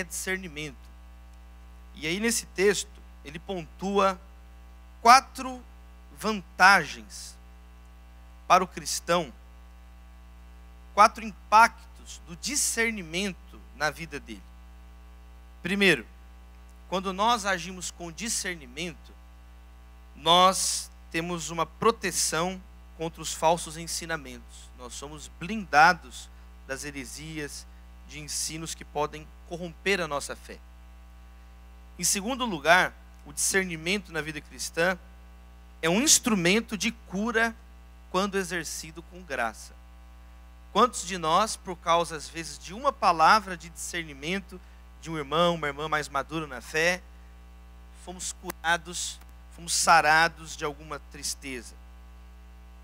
discernimento. E aí nesse texto, ele pontua 4 vantagens para o cristão, 4 impactos do discernimento na vida dele. Primeiro, quando nós agimos com discernimento, nós temos uma proteção contra os falsos ensinamentos. Nós somos blindados das heresias, de ensinos que podem corromper a nossa fé. Em segundo lugar, o discernimento na vida cristã é um instrumento de cura quando exercido com graça. Quantos de nós, por causa às vezes de uma palavra de discernimento de um irmão, uma irmã mais madura na fé, fomos curados, fomos sarados de alguma tristeza?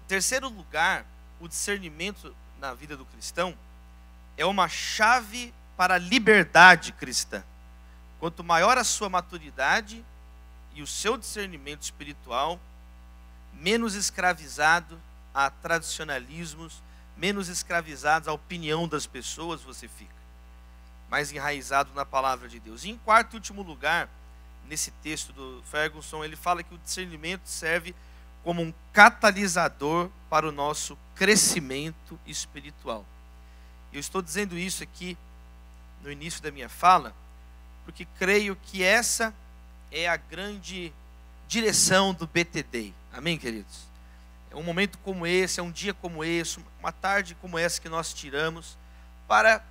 Em terceiro lugar, o discernimento na vida do cristão é uma chave para a liberdade cristã. Quanto maior a sua maturidade e o seu discernimento espiritual, menos escravizado a tradicionalismos, menos escravizado à opinião das pessoas você fica, mais enraizado na palavra de Deus. E em quarto e último lugar, nesse texto do Ferguson, ele fala que o discernimento serve como um catalisador para o nosso crescimento espiritual. Eu estou dizendo isso aqui no início da minha fala, porque creio que essa é a grande direção do BTD. Amém, queridos? É um momento como esse, é um dia como esse, uma tarde como essa que nós tiramos para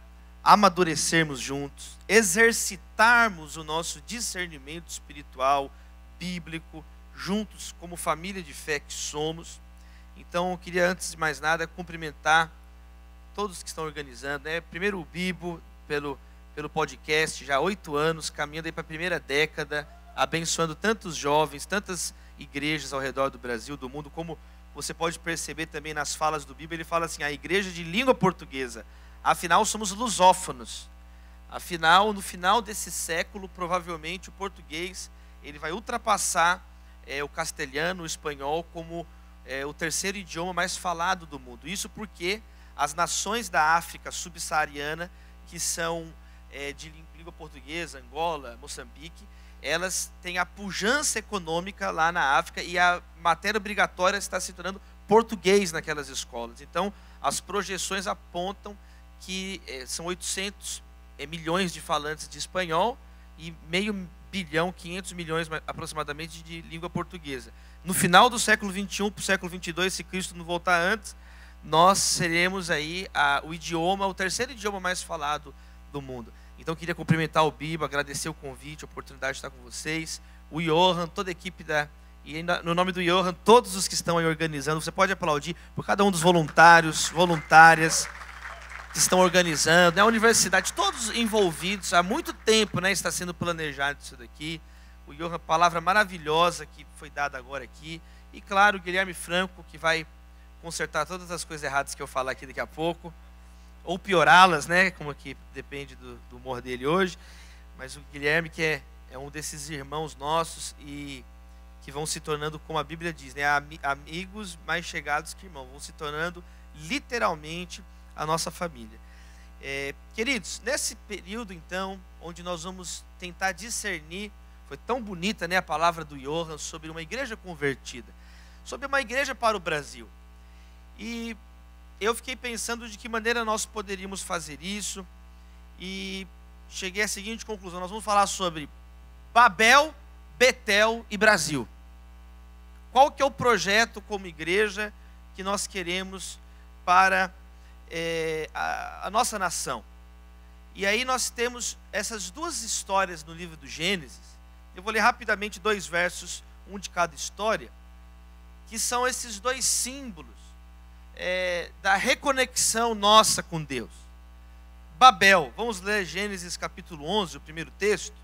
amadurecermos juntos, exercitarmos o nosso discernimento espiritual, bíblico, juntos como família de fé que somos. Então eu queria, antes de mais nada, cumprimentar todos que estão organizando, né? Primeiro o Bibo, pelo podcast, já há 8 anos, caminhando aí para a primeira década, abençoando tantos jovens, tantas igrejas ao redor do Brasil, do mundo, como você pode perceber também nas falas do Bibo, ele fala assim, a igreja de língua portuguesa, afinal somos lusófonos, afinal, no final desse século, provavelmente o português, ele vai ultrapassar o castelhano, o espanhol, como o terceiro idioma mais falado do mundo. Isso porque as nações da África subsaariana, que são de língua portuguesa, Angola, Moçambique, elas têm a pujança econômica lá na África e a matéria obrigatória está se tornando português naquelas escolas. Então, as projeções apontam que são 800 milhões de falantes de espanhol e meio bilhão, 500 milhões aproximadamente de língua portuguesa. No final do século XXI para o século XXII, se Cristo não voltar antes, nós seremos aí o terceiro idioma mais falado do mundo. Então, queria cumprimentar o Bibo, agradecer o convite, a oportunidade de estar com vocês, o Johan, toda a equipe e ainda no nome do Johan, todos os que estão aí organizando, você pode aplaudir por cada um dos voluntários, voluntárias que estão organizando, né? A universidade, todos envolvidos, há muito tempo, né, está sendo planejado isso daqui. O Johan, palavra maravilhosa que foi dada agora aqui. E claro, o Guilherme Franco, que vai consertar todas as coisas erradas que eu falar aqui daqui a pouco, ou piorá-las, né, como aqui depende do humor dele hoje. Mas o Guilherme, que é um desses irmãos nossos e que vão se tornando, como a Bíblia diz, né, amigos mais chegados que irmãos, vão se tornando literalmente a nossa família. Queridos, nesse período então, onde nós vamos tentar discernir, foi tão bonita, né, a palavra do Johan sobre uma igreja convertida, sobre uma igreja para o Brasil. E eu fiquei pensando de que maneira nós poderíamos fazer isso e cheguei à seguinte conclusão: nós vamos falar sobre Babel, Betel e Brasil. Qual que é o projeto como igreja que nós queremos para a nossa nação? E aí nós temos essas duas histórias no livro do Gênesis. Eu vou ler rapidamente 2 versos, um de cada história, que são esses 2 símbolos da reconexão nossa com Deus. Babel, vamos ler Gênesis capítulo 11, o primeiro texto.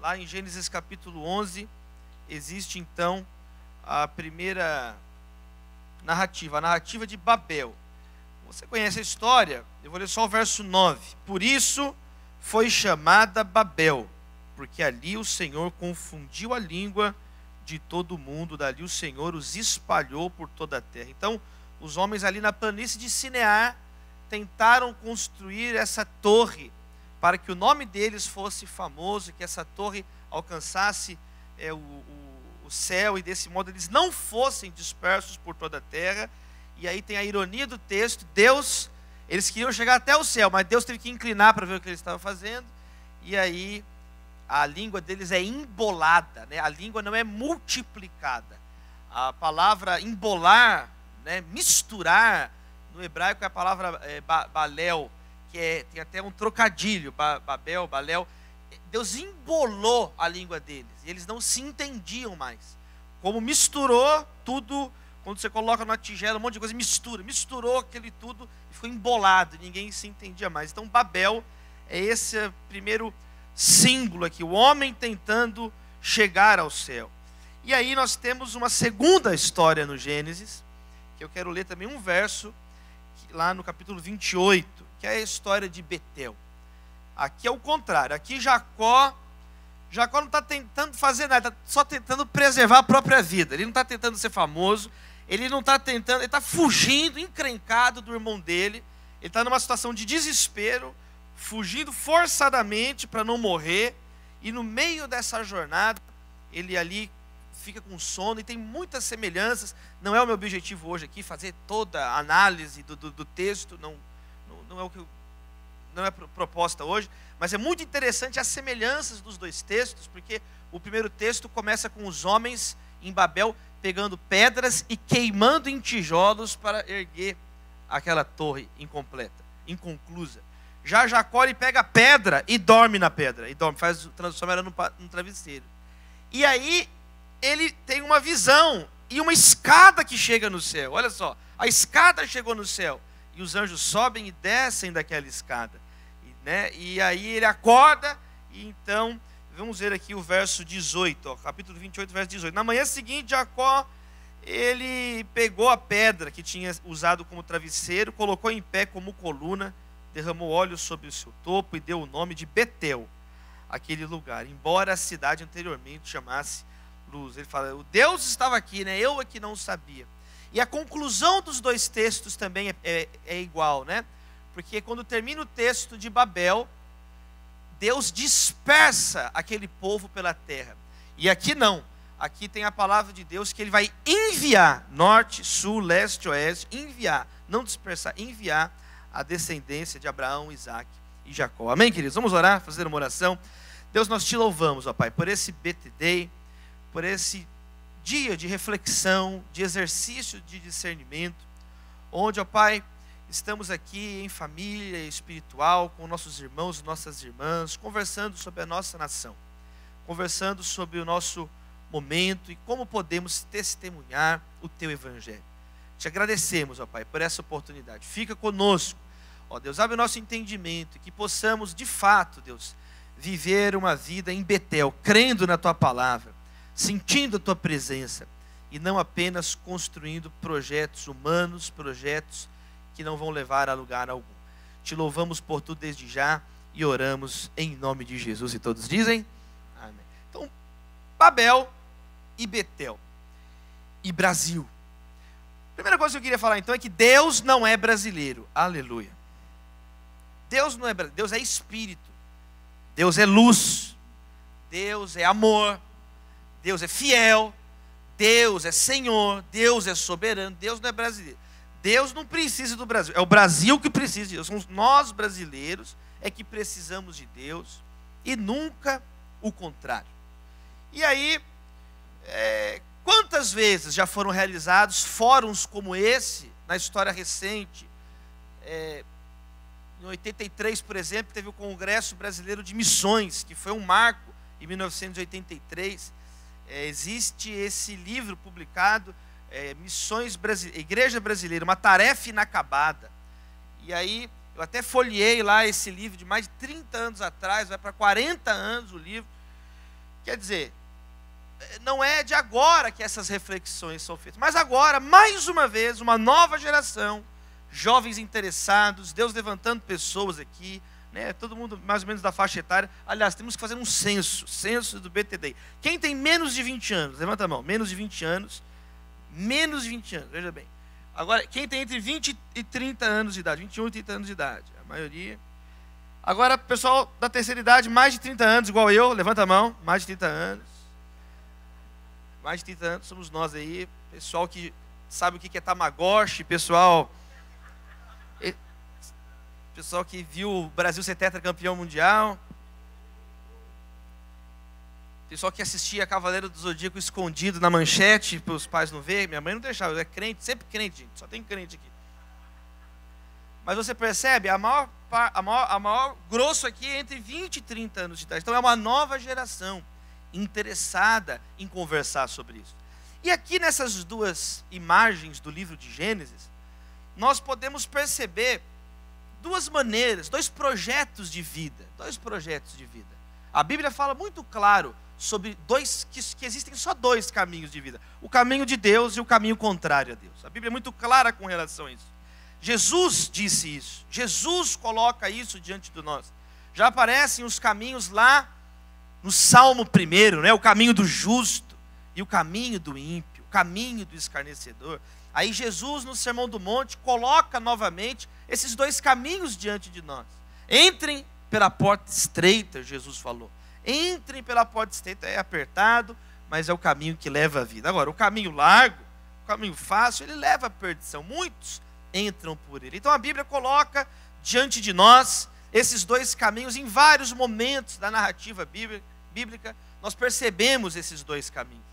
Lá em Gênesis capítulo 11, existe então a primeira narrativa, a narrativa de Babel. Você conhece a história? Eu vou ler só o verso 9. Por isso foi chamada Babel, porque ali o Senhor confundiu a língua de todo mundo, dali o Senhor os espalhou por toda a terra. Então, os homens ali na planície de Sinear tentaram construir essa torre para que o nome deles fosse famoso, que essa torre alcançasse o céu, e desse modo eles não fossem dispersos por toda a terra. E aí tem a ironia do texto: eles queriam chegar até o céu, mas Deus teve que inclinar para ver o que eles estavam fazendo, e aí a língua deles é embolada, né? A língua não é multiplicada. A palavra embolar, né, misturar, no hebraico é a palavra balel, que tem até um trocadilho, Babel, Balel. Deus embolou a língua deles, e eles não se entendiam mais. Como misturou tudo, quando você coloca numa tigela um monte de coisa, misturou aquele tudo e ficou embolado, ninguém se entendia mais. Então Babel é esse primeiro símbolo aqui, o homem tentando chegar ao céu. E aí nós temos uma segunda história no Gênesis, que eu quero ler também um verso, lá no capítulo 28, que é a história de Betel. Aqui é o contrário, aqui Jacó não está tentando fazer nada, está só tentando preservar a própria vida. Ele não está tentando ser famoso, ele está fugindo, encrencado do irmão dele, ele está numa situação de desespero, fugindo forçadamente para não morrer, e no meio dessa jornada, ele ali fica com sono, e tem muitas semelhanças. Não é o meu objetivo hoje aqui fazer toda a análise do texto, não é proposta hoje, mas é muito interessante as semelhanças dos dois textos, porque o primeiro texto começa com os homens em Babel pegando pedras e queimando em tijolos para erguer aquela torre inconclusa. Já Jacó, ele pega a pedra e dorme na pedra, transforma ela num travesseiro. E aí ele tem uma visão e uma escada que chega no céu. Olha só, a escada chegou no céu, e os anjos sobem e descem daquela escada, né? E aí ele acorda, e então, vamos ver aqui o verso 18, capítulo 28, verso 18. Na manhã seguinte, Jacó, ele pegou a pedra que tinha usado como travesseiro, colocou em pé como coluna, derramou óleo sobre o seu topo e deu o nome de Betel, aquele lugar, embora a cidade anteriormente chamasse Luz. Ele fala, o Deus estava aqui, né? Eu aqui não sabia. E a conclusão dos dois textos também é igual, né? Porque quando termina o texto de Babel, Deus dispersa aquele povo pela terra. E aqui não. Aqui tem a palavra de Deus que ele vai enviar, norte, sul, leste, oeste, enviar, não dispersar, enviar a descendência de Abraão, Isaac e Jacó. Amém, queridos? Vamos orar, fazer uma oração. Deus, nós te louvamos, ó Pai, por esse BTD, por esse dia de reflexão, de exercício de discernimento, onde, ó Pai, estamos aqui em família espiritual, com nossos irmãos e nossas irmãs, conversando sobre a nossa nação, conversando sobre o nosso momento e como podemos testemunhar o Teu Evangelho. Te agradecemos, ó Pai, por essa oportunidade. Fica conosco, ó Deus, abre o nosso entendimento, que possamos, de fato, Deus, viver uma vida em Betel, crendo na Tua palavra, sentindo a Tua presença, e não apenas construindo projetos humanos, projetos que não vão levar a lugar algum. Te louvamos por tudo desde já e oramos em nome de Jesus. E todos dizem amém. Então, Babel e Betel e Brasil. Primeira coisa que eu queria falar então é que Deus não é brasileiro. Aleluia. Deus não é brasileiro, Deus é espírito. Deus é luz. Deus é amor. Deus é fiel. Deus é Senhor. Deus é soberano. Deus não é brasileiro. Deus não precisa do Brasil. É o Brasil que precisa de Deus. Somos nós brasileiros é que precisamos de Deus e nunca o contrário. E aí, quantas vezes já foram realizados fóruns como esse na história recente? Em 83, por exemplo, teve o Congresso Brasileiro de Missões, que foi um marco em 1983. Existe esse livro publicado, Igreja Brasileira, uma tarefa inacabada. E aí, eu até folheei lá esse livro de mais de 30 anos atrás, vai para 40 anos o livro. Quer dizer, não é de agora que essas reflexões são feitas, mas agora, mais uma vez, uma nova geração, jovens interessados, Deus levantando pessoas aqui, né, todo mundo mais ou menos da faixa etária. Aliás, temos que fazer um censo do BTD. Quem tem menos de 20 anos? Levanta a mão. Menos de 20 anos, veja bem. Agora, quem tem entre 20 e 30 anos de idade, 21 e 30 anos de idade, a maioria. Agora, pessoal da terceira idade, mais de 30 anos, igual eu, levanta a mão, mais de 30 anos. Mais de 30 anos somos nós aí, pessoal que sabe o que é Tamagotchi, pessoal que viu o Brasil ser tetracampeão mundial. Pessoal que assistia Cavaleiro do Zodíaco escondido na manchete, para os pais não verem. Minha mãe não deixava, eu é crente, sempre crente, gente, só tem crente aqui. Mas você percebe, a maior grosso aqui é entre 20 e 30 anos de idade. Então é uma nova geração interessada em conversar sobre isso. E aqui nessas duas imagens do livro de Gênesis, nós podemos perceber duas maneiras, dois projetos de vida. A Bíblia fala muito claro sobre que existem só dois caminhos de vida. O caminho de Deus e o caminho contrário a Deus. A Bíblia é muito clara com relação a isso. Jesus disse isso. Jesus coloca isso diante de nós. Já aparecem os caminhos lá no Salmo 1, né? O caminho do justo e o caminho do ímpio, o caminho do escarnecedor. Aí Jesus, no Sermão do Monte, coloca novamente esses dois caminhos diante de nós. Entrem pela porta estreita, Jesus falou. Entrem pela porta estreita, é apertado, mas é o caminho que leva à vida. Agora, o caminho largo, o caminho fácil, ele leva à perdição. Muitos entram por ele. Então a Bíblia coloca diante de nós esses dois caminhos. Em vários momentos da narrativa bíblica, nós percebemos esses dois caminhos.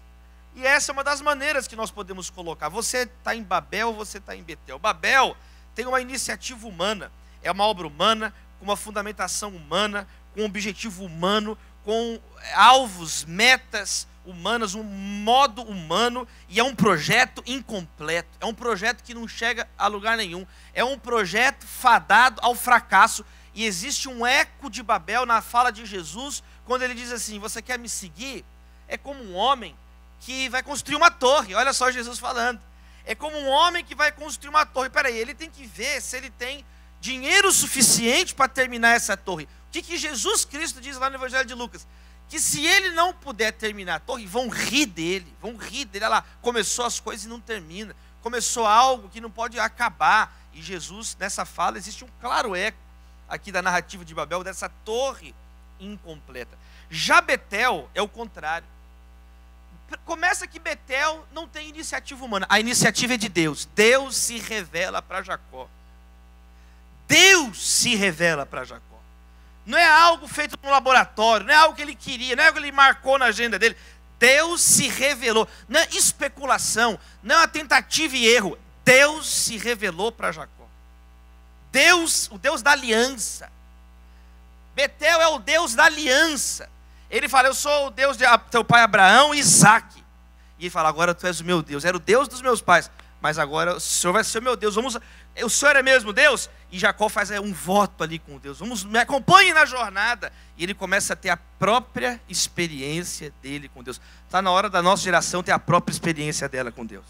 E essa é uma das maneiras que nós podemos colocar. Você está em Babel ou você está em Betel. Babel tem uma iniciativa humana, é uma obra humana, com uma fundamentação humana, com um objetivo humano, com alvos, metas humanas, um modo humano, e é um projeto incompleto, é um projeto que não chega a lugar nenhum, é um projeto fadado ao fracasso. E existe um eco de Babel na fala de Jesus, quando ele diz assim: você quer me seguir? É como um homem que vai construir uma torre. Olha só Jesus falando, é como um homem que vai construir uma torre. Peraí, ele tem que ver se ele tem dinheiro suficiente para terminar essa torre. O que Jesus Cristo diz lá no Evangelho de Lucas? Que se ele não puder terminar a torre, vão rir dele. Olha lá, começou as coisas e não termina. Começou algo que não pode acabar. E Jesus, nessa fala, existe um claro eco aqui da narrativa de Babel, dessa torre incompleta. Já Betel é o contrário. Começa que Betel não tem iniciativa humana. A iniciativa é de Deus. Deus se revela para Jacó. Deus se revela para Jacó. Não é algo feito no laboratório, não é algo que ele queria, não é algo que ele marcou na agenda dele. Deus se revelou. Não é especulação, não é uma tentativa e erro. Deus se revelou para Jacó. Deus, o Deus da aliança. Betel é o Deus da aliança. Ele fala: eu sou o Deus de teu pai Abraão e Isaque. E ele fala: agora tu és o meu Deus. Era o Deus dos meus pais, mas agora o Senhor vai ser o meu Deus. O Senhor é mesmo Deus? E Jacó faz um voto ali com Deus. Me acompanhe na jornada. E ele começa a ter a própria experiência dele com Deus. Está na hora da nossa geração ter a própria experiência dela com Deus.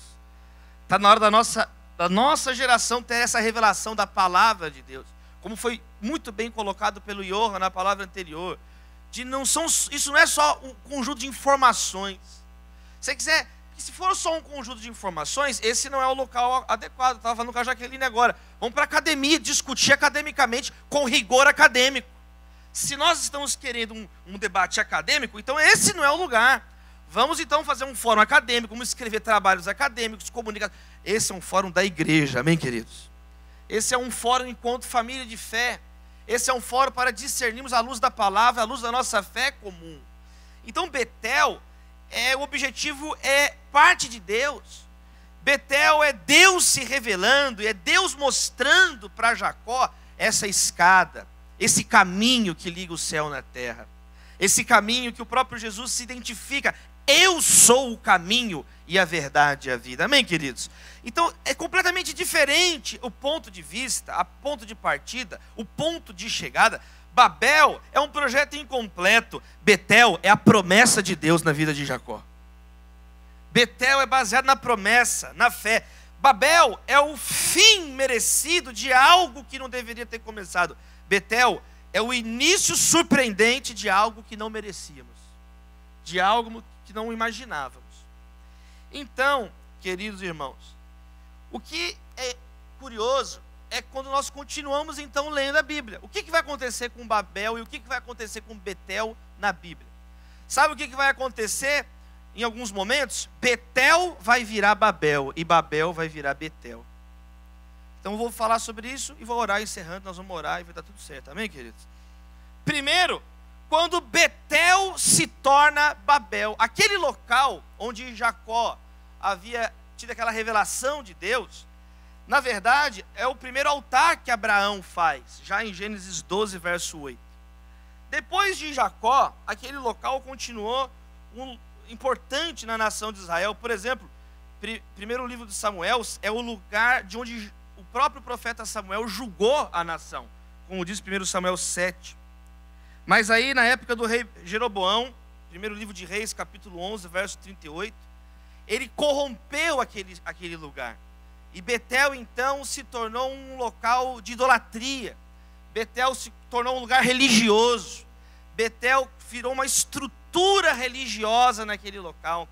Está na hora da nossa geração ter essa revelação da palavra de Deus. Como foi muito bem colocado pelo Johan na palavra anterior. Isso não é só um conjunto de informações. Se for só um conjunto de informações, esse não é o local adequado. Estava falando com a Jaqueline agora. Vamos para a academia, discutir academicamente, com rigor acadêmico. Se nós estamos querendo um debate acadêmico, então esse não é o lugar. Vamos então fazer um fórum acadêmico, vamos escrever trabalhos acadêmicos, comunicar. Esse é um fórum da igreja, amém, queridos? Esse é um fórum enquanto família de fé. Esse é um fórum para discernirmos a luz da palavra, a luz da nossa fé comum. Então Betel, o objetivo é parte de Deus. Betel é Deus se revelando, é Deus mostrando para Jacó essa escada, esse caminho que liga o céu na terra. Esse caminho que o próprio Jesus se identifica: eu sou o caminho e a verdade e a vida. Amém, queridos? Então é completamente diferente o ponto de vista, a ponto de partida, o ponto de chegada. Babel é um projeto incompleto. Betel é a promessa de Deus na vida de Jacó. Betel é baseado na promessa, na fé. Babel é o fim merecido de algo que não deveria ter começado. Betel é o início surpreendente de algo que não merecíamos, de algo que não imaginávamos. Então, queridos irmãos, o que é curioso é quando nós continuamos então lendo a Bíblia. O que vai acontecer com Babel e o que vai acontecer com Betel na Bíblia? Sabe o que vai acontecer em alguns momentos? Betel vai virar Babel e Babel vai virar Betel. Então eu vou falar sobre isso e vou orar encerrando, nós vamos orar e vai dar tudo certo, amém, queridos? Primeiro, quando Betel se torna Babel, aquele local onde Jacó havia tido aquela revelação de Deus, na verdade, é o primeiro altar que Abraão faz, já em Gênesis 12, verso 8. Depois de Jacó, aquele local continuou importante na nação de Israel. Por exemplo, primeiro livro de Samuel é o lugar de onde o próprio profeta Samuel julgou a nação, como diz 1 Samuel 7. Mas aí, na época do rei Jeroboão, primeiro livro de Reis, capítulo 11, verso 38, ele corrompeu aquele lugar. E Betel, então, se tornou um local de idolatria. Betel se tornou um lugar religioso. Betel virou uma estrutura religiosa naquele local.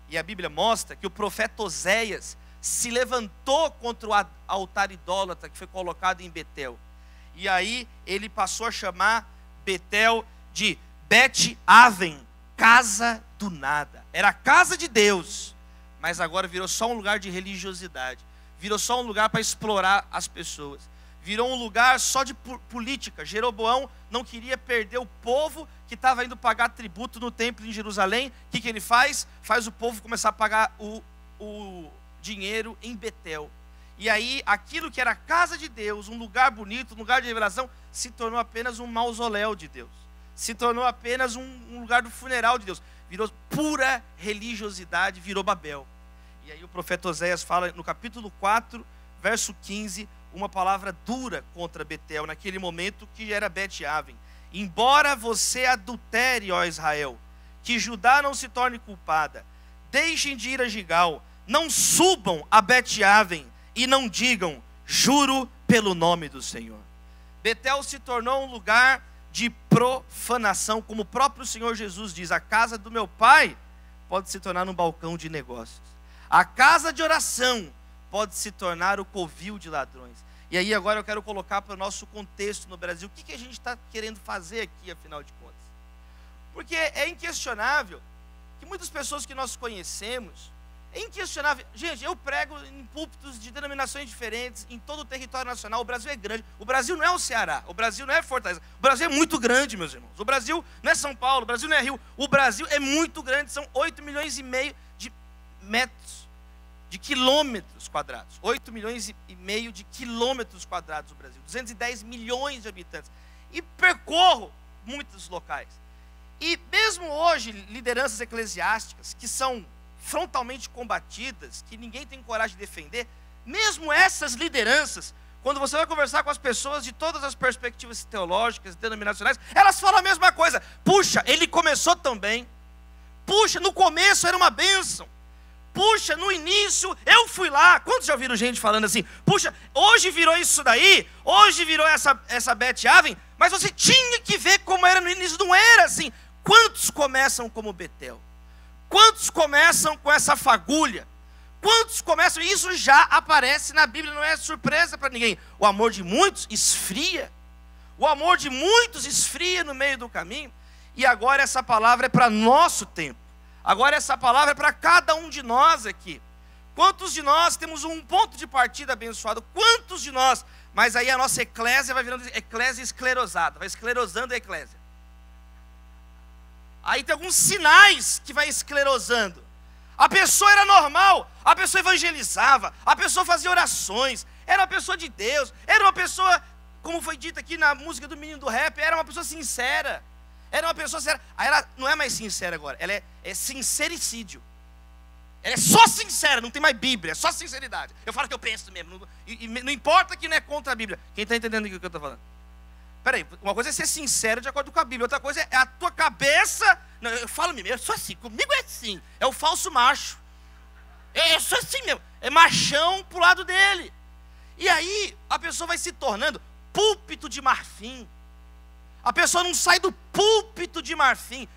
E a Bíblia mostra que o profeta Oséias se levantou contra o altar idólatra que foi colocado em Betel. E aí ele passou a chamar Betel de Bet-Aven, casa do nada. Era a casa de Deus, mas agora virou só um lugar de religiosidade. Virou só um lugar para explorar as pessoas. Virou um lugar só de política. Jeroboão não queria perder o povo que estava indo pagar tributo no templo em Jerusalém. O que ele faz? Faz o povo começar a pagar o dinheiro em Betel. E aí, aquilo que era a casa de Deus, um lugar bonito, um lugar de revelação, se tornou apenas um mausoléu de Deus. Se tornou apenas um lugar do funeral de Deus. Virou pura religiosidade, virou Babel. E aí o profeta Oséias fala no capítulo 4, verso 15, uma palavra dura contra Betel, naquele momento que era Bet-Aven. Embora você adultere, ó Israel, que Judá não se torne culpada, deixem de ir a Gigal, não subam a Bet-Aven e não digam, juro pelo nome do Senhor. Betel se tornou um lugar de profanação, como o próprio Senhor Jesus diz, a casa do meu pai pode se tornar um balcão de negócios. A casa de oração pode se tornar o covil de ladrões. E aí agora eu quero colocar para o nosso contexto no Brasil, o que a gente está querendo fazer aqui, afinal de contas? Porque é inquestionável que muitas pessoas que nós conhecemos, é inquestionável, gente, eu prego em púlpitos de denominações diferentes, em todo o território nacional, o Brasil é grande, o Brasil não é o Ceará, o Brasil não é Fortaleza, o Brasil é muito grande, meus irmãos, o Brasil não é São Paulo, o Brasil não é Rio, o Brasil é muito grande, são 8,5 milhões de metros, de quilômetros quadrados, 8,5 milhões de quilômetros quadrados do Brasil, 210 milhões de habitantes, e percorro muitos locais, e mesmo hoje, lideranças eclesiásticas, que são frontalmente combatidas, que ninguém tem coragem de defender, mesmo essas lideranças, quando você vai conversar com as pessoas de todas as perspectivas teológicas, denominacionais, elas falam a mesma coisa, puxa, ele começou tão bem, puxa, no começo era uma bênção, puxa, no início eu fui lá, quantos já ouviram gente falando assim, puxa, hoje virou isso daí, hoje virou essa Bet-Aven, mas você tinha que ver como era no início, não era assim. Quantos começam como Betel? Quantos começam com essa fagulha? Quantos começam? Isso já aparece na Bíblia, não é surpresa para ninguém. O amor de muitos esfria. O amor de muitos esfria no meio do caminho. E agora essa palavra é para nosso tempo. Agora essa palavra é para cada um de nós aqui. Quantos de nós temos um ponto de partida abençoado? Quantos de nós? Mas aí a nossa eclésia vai virando eclésia esclerosada. Vai esclerosando a eclésia. Aí tem alguns sinais que vai esclerosando. A pessoa era normal, a pessoa evangelizava, a pessoa fazia orações, era uma pessoa de Deus, era uma pessoa, como foi dito aqui na música do menino do rap, era uma pessoa sincera. Era uma pessoa sincera. Aí ela não é mais sincera agora, ela é sincericídio. Ela é só sincera, não tem mais Bíblia, é só sinceridade. Eu falo o que eu penso mesmo, não importa que não é contra a Bíblia. Quem está entendendo o que eu estou falando? Peraí, uma coisa é ser sincero de acordo com a Bíblia, outra coisa é a tua cabeça. Não, eu falo mesmo, eu sou assim, comigo é assim, é o falso macho. Eu sou assim mesmo, é machão pro lado dele. E aí a pessoa vai se tornando púlpito de marfim. A pessoa não sai do púlpito de marfim,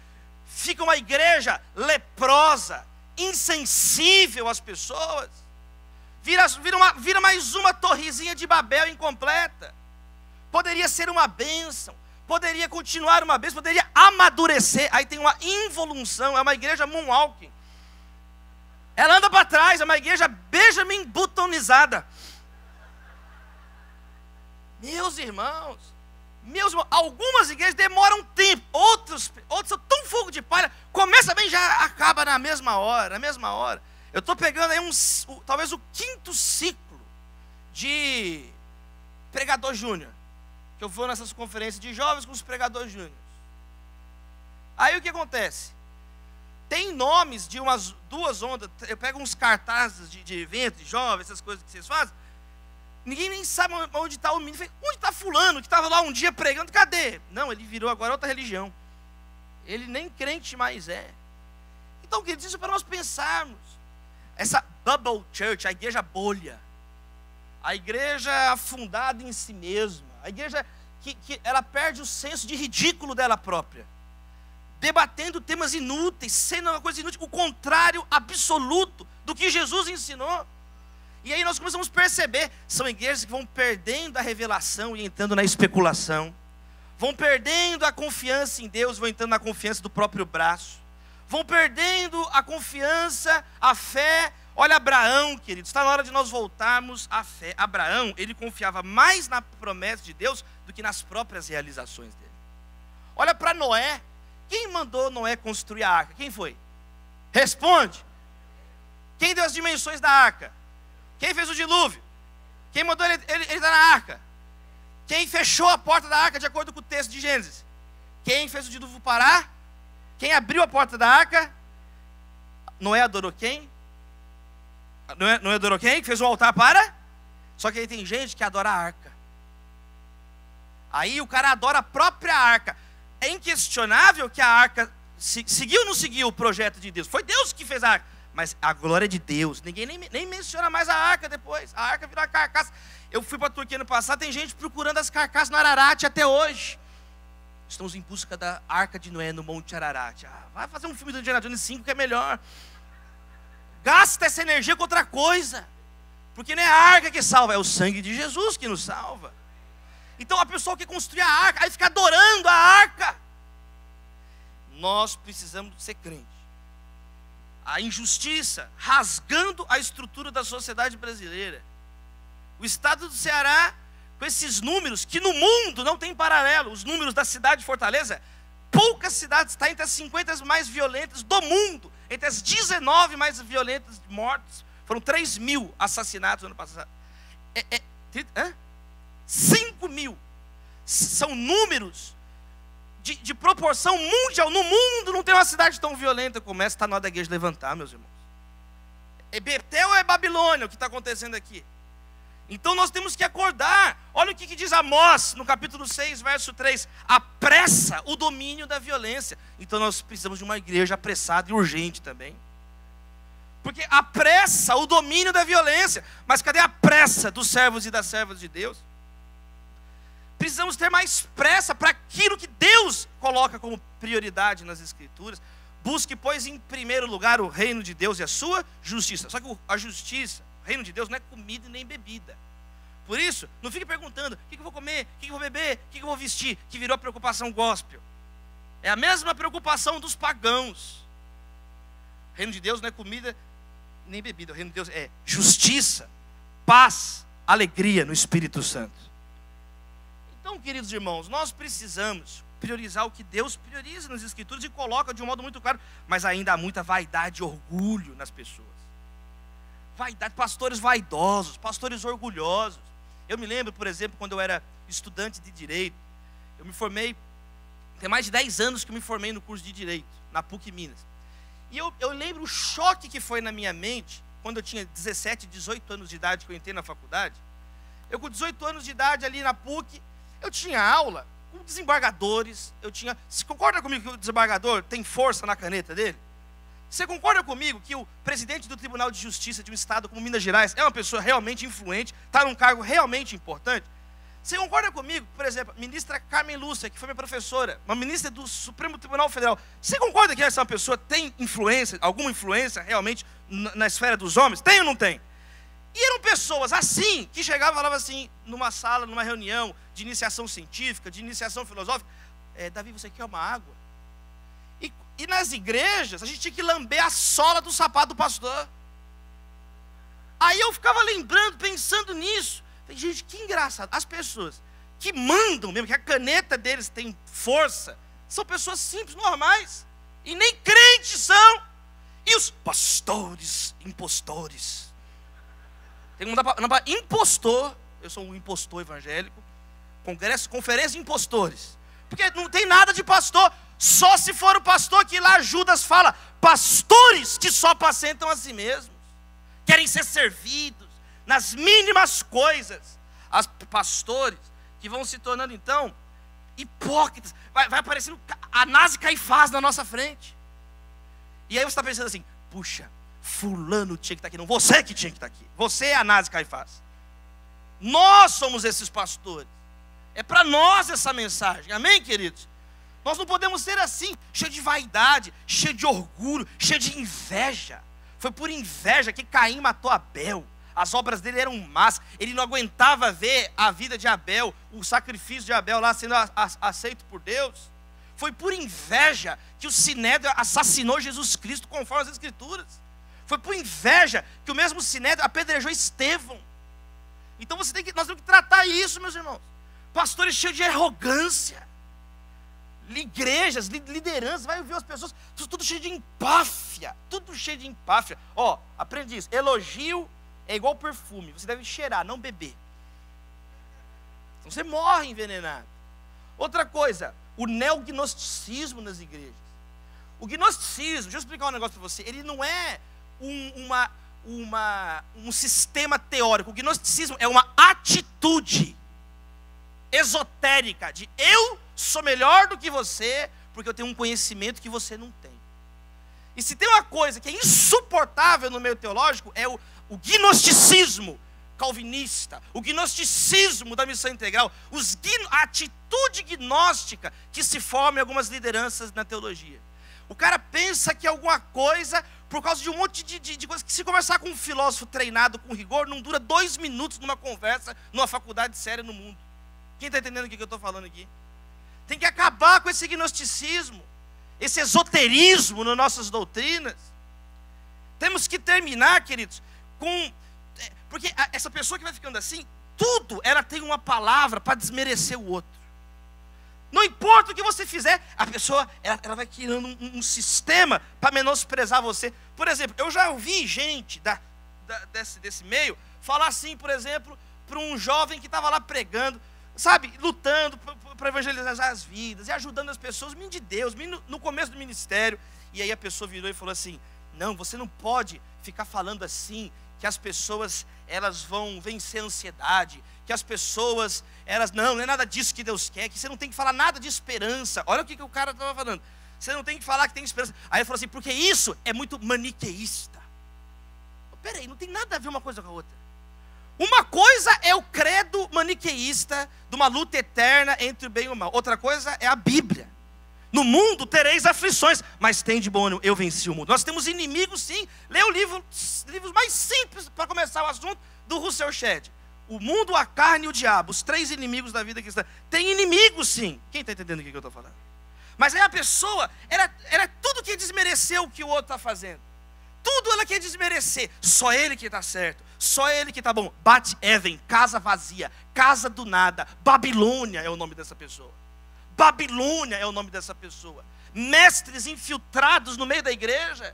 fica uma igreja leprosa, insensível às pessoas. Vira mais uma torrezinha de Babel incompleta. Poderia ser uma bênção, poderia continuar uma bênção, poderia amadurecer. Aí tem uma involução, é uma igreja moonwalking. Ela anda para trás, é uma igreja Benjamin Buttonizada. Meus irmãos, algumas igrejas demoram tempo, outras são tão fogo de palha, começa bem e já acaba na mesma hora. Eu estou pegando aí talvez o 5º ciclo de pregador júnior, que eu vou nessas conferências de jovens com os pregadores júniores. Aí o que acontece? Tem nomes de umas 2 ondas, eu pego uns cartazes de evento, de jovens, essas coisas que vocês fazem, ninguém nem sabe onde está o menino. Onde está fulano que estava lá um dia pregando? Cadê? Não, ele virou agora outra religião. Ele nem crente mais é. Então, queridos, isso é para nós pensarmos. Essa bubble church, a igreja bolha, a igreja afundada em si mesma, a igreja que ela perde o senso de ridículo dela própria, debatendo temas inúteis, sendo uma coisa inútil, o contrário absoluto do que Jesus ensinou. E aí nós começamos a perceber, são igrejas que vão perdendo a revelação e entrando na especulação, vão perdendo a confiança em Deus, vão entrando na confiança do próprio braço, vão perdendo a confiança, a fé. Olha Abraão, queridos, está na hora de nós voltarmos à fé. Abraão, ele confiava mais na promessa de Deus do que nas próprias realizações dele. Olha para Noé. Quem mandou Noé construir a arca? Quem foi? Responde. Quem deu as dimensões da arca? Quem fez o dilúvio? Quem mandou ele estar na arca? Quem fechou a porta da arca de acordo com o texto de Gênesis? Quem fez o dilúvio parar? Quem abriu a porta da arca? Noé adorou quem? Noé adorou quem? Fez um altar para? Só que aí tem gente que adora a arca. Aí o cara adora a própria arca. É inquestionável que a arca seguiu ou não seguiu o projeto de Deus. Foi Deus que fez a arca. Mas a glória de Deus, ninguém nem menciona mais a arca depois. A arca virou a carcaça. Eu fui para a Turquia ano passado, tem gente procurando as carcaças no Ararat até hoje. Estamos em busca da arca de Noé no Monte Ararat. Vai fazer um filme do Indiana Jones 5 que é melhor. Gasta essa energia com outra coisa. Porque não é a arca que salva, é o sangue de Jesus que nos salva. Então a pessoa que construir a arca, aí fica adorando a arca. Nós precisamos ser crentes. A injustiça rasgando a estrutura da sociedade brasileira. O estado do Ceará, com esses números que no mundo não tem paralelo, os números da cidade de Fortaleza, poucas cidades estão entre as 50 mais violentas do mundo, entre as 19 mais violentas mortes. Foram 3.000 assassinatos no ano passado. 5.000. São números de proporção mundial. No mundo não tem uma cidade tão violenta como essa. Está na hora da igreja levantar, meus irmãos. É Betel ou é Babilônia o que está acontecendo aqui? Então nós temos que acordar. Olha o que diz Amós no capítulo 6, verso 3. Apressa o domínio da violência. Então nós precisamos de uma igreja apressada e urgente também. Porque apressa o domínio da violência. Mas cadê a pressa dos servos e das servas de Deus? Precisamos ter mais pressa para aquilo que Deus coloca como prioridade nas Escrituras. Busque, pois, em primeiro lugar o reino de Deus e a sua justiça. Só que a justiça, o reino de Deus não é comida nem bebida. Por isso, não fique perguntando, o que eu vou comer, o que eu vou beber, o que eu vou vestir, que virou preocupação gospel. É a mesma preocupação dos pagãos. O reino de Deus não é comida nem bebida. O reino de Deus é justiça, paz, alegria no Espírito Santo. Então, queridos irmãos, nós precisamos priorizar o que Deus prioriza nas Escrituras e coloca de um modo muito claro, mas ainda há muita vaidade e orgulho nas pessoas. Vaidade, pastores vaidosos, pastores orgulhosos. Eu me lembro, por exemplo, quando eu era estudante de Direito, eu me formei, tem mais de 10 anos que eu me formei no curso de Direito, na PUC Minas. E eu lembro o choque que foi na minha mente, quando eu tinha 17, 18 anos de idade, que eu entrei na faculdade. Eu com 18 anos de idade ali na PUC, eu tinha aula com desembargadores, Você concorda comigo que o desembargador tem força na caneta dele? Você concorda comigo que o presidente do Tribunal de Justiça de um estado como Minas Gerais é uma pessoa realmente influente, está num cargo realmente importante? Você concorda comigo, por exemplo, a ministra Carmen Lúcia, que foi minha professora, uma ministra do Supremo Tribunal Federal, você concorda que essa pessoa tem influência, alguma influência realmente na esfera dos homens? Tem ou não tem? E eram pessoas assim, que chegavam e falavam assim, numa sala, numa reunião de iniciação científica, de iniciação filosófica: Davi, você quer uma água? E nas igrejas, a gente tinha que lamber a sola do sapato do pastor. Aí eu ficava lembrando, pensando nisso. Falei, gente, que engraçado. As pessoas que mandam mesmo, que a caneta deles tem força, são pessoas simples, normais. E nem crentes são. E os pastores, impostores. Tem que mandar para impostor. Eu sou um impostor evangélico. Conferência de impostores. Porque não tem nada de pastor. Só se for o pastor que lá Judas fala: pastores que só apacentam a si mesmos, querem ser servidos nas mínimas coisas. As pastores que vão se tornando então hipócritas. Vai aparecendo Anás e Caifás na nossa frente. E aí você está pensando assim: puxa, fulano tinha que estar aqui. Não, você que tinha que estar aqui. Você é Anás e Caifás. Nós somos esses pastores. É para nós essa mensagem. Amém, queridos? Nós não podemos ser assim, cheio de vaidade, cheio de orgulho, cheio de inveja. Foi por inveja que Caim matou Abel. As obras dele eram más. Ele não aguentava ver a vida de Abel, o sacrifício de Abel lá sendo aceito por Deus. Foi por inveja que o Sinédrio assassinou Jesus Cristo, conforme as Escrituras. Foi por inveja que o mesmo Sinédrio apedrejou Estevão. Então nós temos que tratar isso, meus irmãos. Pastores cheios de arrogância, igrejas, lideranças, vai ouvir as pessoas, tudo cheio de empáfia, tudo cheio de empáfia. Aprende isso: elogio é igual perfume, você deve cheirar, não beber, senão você morre envenenado. Outra coisa, o neognosticismo nas igrejas. O gnosticismo, deixa eu explicar um negócio para você, ele não é um sistema teórico. O gnosticismo é uma atitude esotérica de eu sou melhor do que você, porque eu tenho um conhecimento que você não tem. E se tem uma coisa que é insuportável no meio teológico, é o gnosticismo calvinista, o gnosticismo da missão integral, a atitude gnóstica que se forma em algumas lideranças na teologia. O cara pensa que é alguma coisa por causa de um monte de coisas que, se conversar com um filósofo treinado com rigor, não dura 2 minutos numa conversa numa faculdade séria no mundo. Quem está entendendo o que eu estou falando aqui? Tem que acabar com esse gnosticismo, esse esoterismo nas nossas doutrinas. Temos que terminar, queridos, porque essa pessoa que vai ficando assim, tudo ela tem uma palavra para desmerecer o outro. Não importa o que você fizer, a pessoa ela vai criando um sistema para menosprezar você. Por exemplo, eu já ouvi gente desse meio falar assim, por exemplo, para um jovem que estava lá pregando, sabe, lutando para evangelizar as vidas e ajudando as pessoas, menino de Deus, no começo do ministério. E aí a pessoa virou e falou assim: não, você não pode ficar falando assim, que as pessoas elas vão vencer a ansiedade, que as pessoas não é nada disso que Deus quer, que você não tem que falar nada de esperança. Olha o que o cara estava falando: você não tem que falar que tem esperança. Aí ele falou assim: porque isso é muito maniqueísta. Peraí, não tem nada a ver uma coisa com a outra. Uma coisa é o credo maniqueísta de uma luta eterna entre o bem e o mal. Outra coisa é a Bíblia. No mundo tereis aflições, mas tem de bom ânimo, eu venci o mundo. Nós temos inimigos, sim. Lê o livros mais simples para começar o assunto do Russell Shedd. O mundo, a carne e o diabo, os 3 inimigos da vida cristã. Tem inimigos, sim. Quem está entendendo o que eu estou falando? Mas aí a pessoa, ela tudo que desmereceu o que o outro está fazendo. Tudo ela quer desmerecer. Só ele que está certo, só ele que está bom. Bat Even, casa vazia, casa do nada. Babilônia é o nome dessa pessoa. Babilônia é o nome dessa pessoa. Mestres infiltrados no meio da igreja,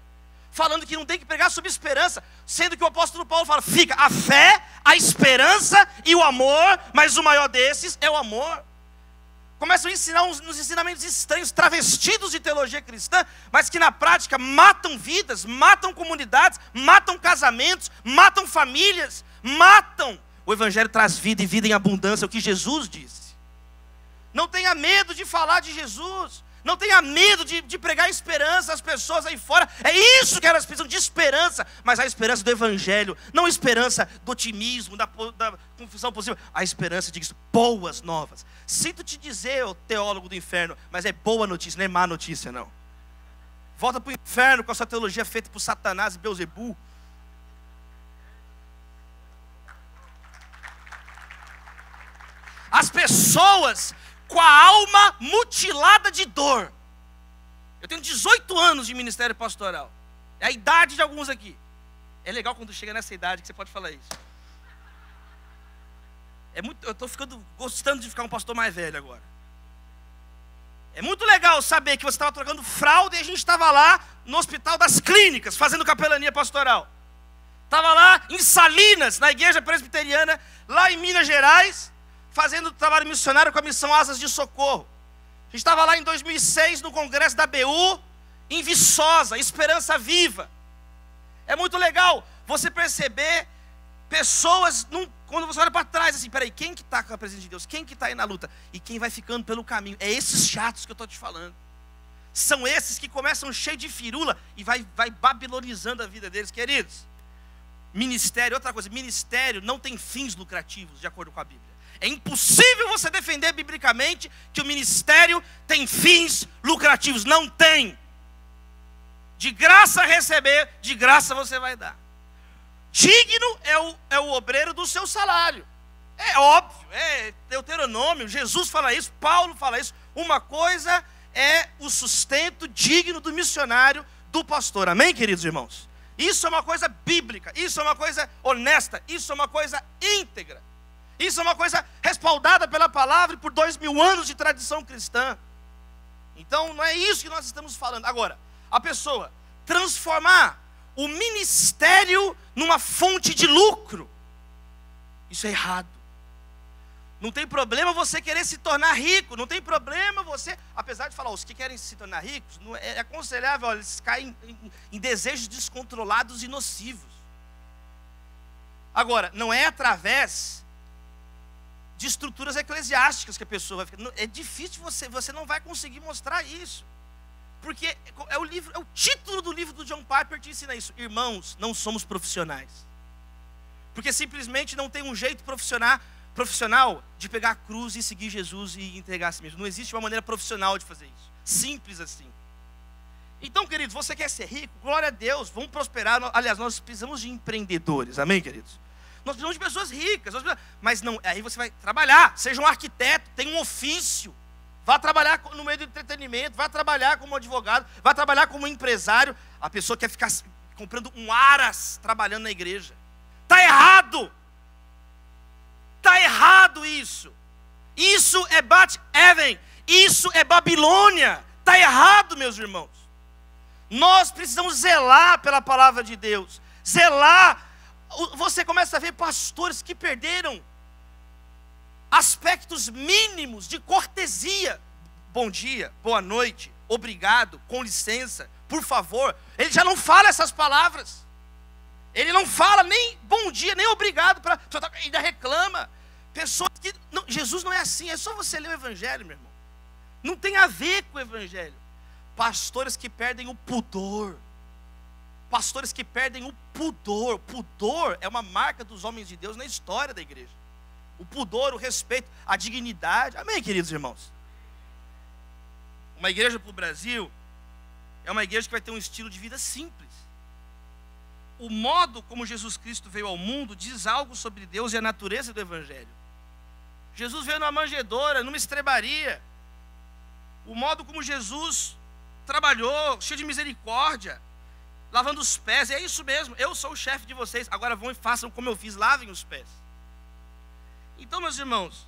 falando que não tem que pregar sobre esperança, sendo que o apóstolo Paulo fala: fica a fé, a esperança e o amor, mas o maior desses é o amor. Começam a ensinar uns ensinamentos estranhos, travestidos de teologia cristã, mas que na prática matam vidas, matam comunidades, matam casamentos, matam famílias, matam. O evangelho traz vida e vida em abundância, é o que Jesus disse. Não tenha medo de falar de Jesus, não tenha medo de pregar esperança às pessoas aí fora. É isso que elas precisam, de esperança, mas a esperança do evangelho, não a esperança do otimismo, da confusão possível, a esperança de boas novas. Sinto te dizer, ô teólogo do inferno, mas é boa notícia, não é má notícia não. Volta para o inferno com a sua teologia feita por Satanás e Beelzebul. pessoas com a alma mutilada de dor. Eu tenho 18 anos de ministério pastoral. É a idade de alguns aqui. É legal quando chega nessa idade que você pode falar isso. Eu estou gostando de ficar um pastor mais velho agora. É muito legal saber que você estava trocando fralda e a gente estava lá no Hospital das Clínicas, fazendo capelania pastoral. Estava lá em Salinas, na igreja presbiteriana, lá em Minas Gerais, fazendo trabalho missionário com a missão Asas de Socorro. A gente estava lá em 2006, no congresso da BU, em Viçosa, Esperança Viva. É muito legal você perceber pessoas, quando você olha para trás, assim, peraí, quem que está com a presença de Deus? Quem que está aí na luta? E quem vai ficando pelo caminho? É esses chatos que eu estou te falando. São esses que começam cheio de firula e vai babilonizando a vida deles, queridos. Ministério, outra coisa, ministério não tem fins lucrativos, de acordo com a Bíblia. É impossível você defender biblicamente que o ministério tem fins lucrativos. Não tem. De graça receber, de graça você vai dar. Digno é o obreiro do seu salário. É óbvio, é Deuteronômio, Jesus fala isso, Paulo fala isso. Uma coisa é o sustento digno do missionário, do pastor. Amém, queridos irmãos? Isso é uma coisa bíblica, isso é uma coisa honesta, isso é uma coisa íntegra. Isso é uma coisa respaldada pela palavra e por 2000 anos de tradição cristã. Então não é isso que nós estamos falando. Agora, a pessoa transformar o ministério numa fonte de lucro, isso é errado. Não tem problema você querer se tornar rico, não tem problema você, apesar de falar, os que querem se tornar ricos, não é aconselhável, eles caem em desejos descontrolados e nocivos. Agora, não é através de estruturas eclesiásticas que a pessoa vai ficar. É difícil, você não vai conseguir mostrar isso. Porque é o título do livro do John Piper te ensina isso. Irmãos, não somos profissionais. Porque simplesmente não tem um jeito profissional de pegar a cruz e seguir Jesus e entregar a si mesmo. Não existe uma maneira profissional de fazer isso. Simples assim. Então, queridos, você quer ser rico? Glória a Deus, vamos prosperar. Aliás, nós precisamos de empreendedores. Amém, queridos? Nós precisamos de pessoas ricas. Mas não, aí você vai trabalhar. Seja um arquiteto, tenha um ofício. Vá trabalhar no meio do entretenimento, vá trabalhar como advogado, vá trabalhar como empresário. A pessoa quer ficar comprando um aras trabalhando na igreja. Está errado. Está errado isso. Isso é Bat-Aven. Isso é Babilônia. Está errado, meus irmãos. Nós precisamos zelar pela palavra de Deus. Zelar. Você começa a ver pastores que perderam aspectos mínimos de cortesia. Bom dia, boa noite, obrigado, com licença, por favor. Ele já não fala essas palavras. Ele não fala nem bom dia, nem obrigado. Ainda reclama. Pessoas que... Não, Jesus não é assim, é só você ler o Evangelho, meu irmão. Não tem a ver com o Evangelho. Pastores que perdem o pudor. Pastores que perdem o pudor. Pudor é uma marca dos homens de Deus na história da igreja. O pudor, o respeito, a dignidade. Amém, queridos irmãos? Uma igreja para o Brasil é uma igreja que vai ter um estilo de vida simples. O modo como Jesus Cristo veio ao mundo diz algo sobre Deus e a natureza do Evangelho. Jesus veio numa manjedoura, numa estrebaria. O modo como Jesus trabalhou, cheio de misericórdia, lavando os pés. É isso mesmo, eu sou o chefe de vocês. Agora vão e façam como eu fiz, lavem os pés. Então, meus irmãos,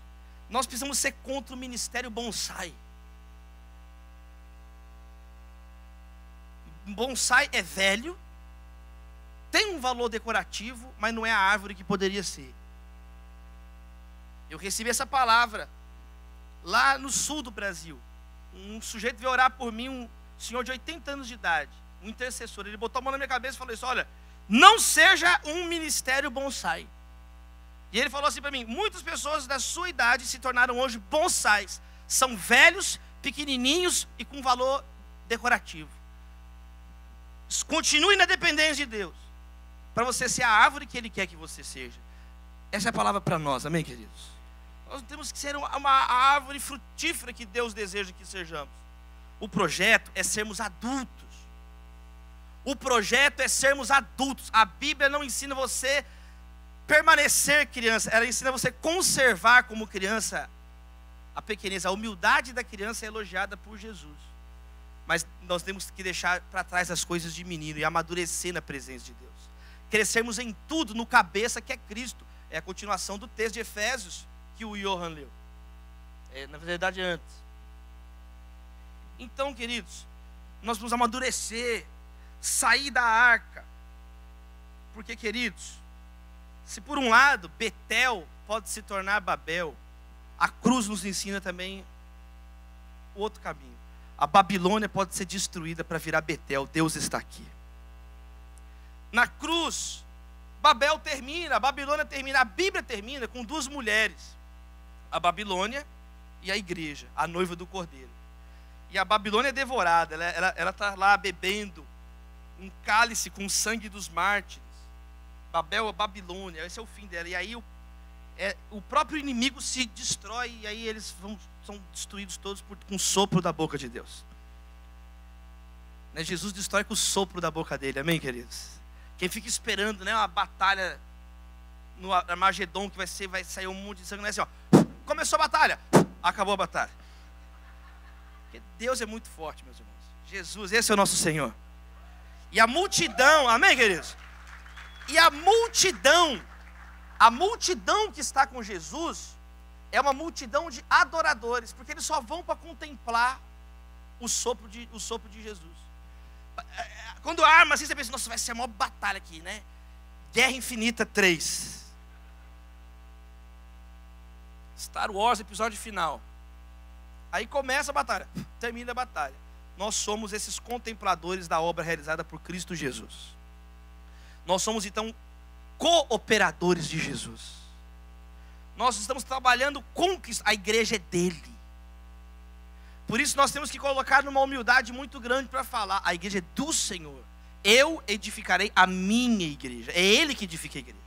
nós precisamos ser contra o ministério bonsai. Bonsai é velho, tem um valor decorativo, mas não é a árvore que poderia ser. Eu recebi essa palavra lá no sul do Brasil. Um sujeito veio orar por mim, um senhor de 80 anos de idade, um intercessor. Ele botou a mão na minha cabeça e falou isso: olha, não seja um ministério bonsai. E ele falou assim para mim: muitas pessoas da sua idade se tornaram hoje bonsais. São velhos, pequenininhos e com valor decorativo. Continue na dependência de Deus, para você ser a árvore que Ele quer que você seja. Essa é a palavra para nós, amém, queridos? Nós temos que ser uma árvore frutífera que Deus deseja que sejamos. O projeto é sermos adultos. O projeto é sermos adultos. A Bíblia não ensina você permanecer criança, ela ensina você conservar como criança a pequenez, a humildade da criança é elogiada por Jesus. Mas nós temos que deixar para trás as coisas de menino e amadurecer na presença de Deus. Crescermos em tudo no cabeça que é Cristo. É a continuação do texto de Efésios que o Johan leu. Na verdade, antes. Então, queridos, nós vamos amadurecer, sair da arca. Porque, queridos, se por um lado Betel pode se tornar Babel, a cruz nos ensina também o outro caminho. A Babilônia pode ser destruída para virar Betel. Deus está aqui. Na cruz, Babel termina, a Babilônia termina, a Bíblia termina com duas mulheres. A Babilônia e a igreja, a noiva do Cordeiro. E a Babilônia é devorada, ela está lá bebendo um cálice com o sangue dos mártires. Babel, a Babilônia, esse é o fim dela. E aí o próprio inimigo se destrói, e aí eles são destruídos todos com o sopro da boca de Deus. Jesus destrói com o sopro da boca dele, amém, queridos? Quem fica esperando, uma batalha no Armagedon, que vai sair um monte de sangue, não é assim, começou a batalha, acabou a batalha. Porque Deus é muito forte, meus irmãos. Jesus, esse é o nosso Senhor. E a multidão, amém, queridos? E a multidão que está com Jesus é uma multidão de adoradores, porque eles só vão para contemplar o sopro de Jesus. Quando arma assim, você pensa, nossa, vai ser a maior batalha aqui, né? Guerra Infinita 3. Star Wars, episódio final. Aí começa a batalha, termina a batalha. Nós somos esses contempladores da obra realizada por Cristo Jesus. Nós somos então cooperadores de Jesus. Nós estamos trabalhando com Cristo. A igreja é dele. Por isso nós temos que colocar numa humildade muito grande para falar, a igreja é do Senhor. Eu edificarei a minha igreja. É Ele que edifica a igreja.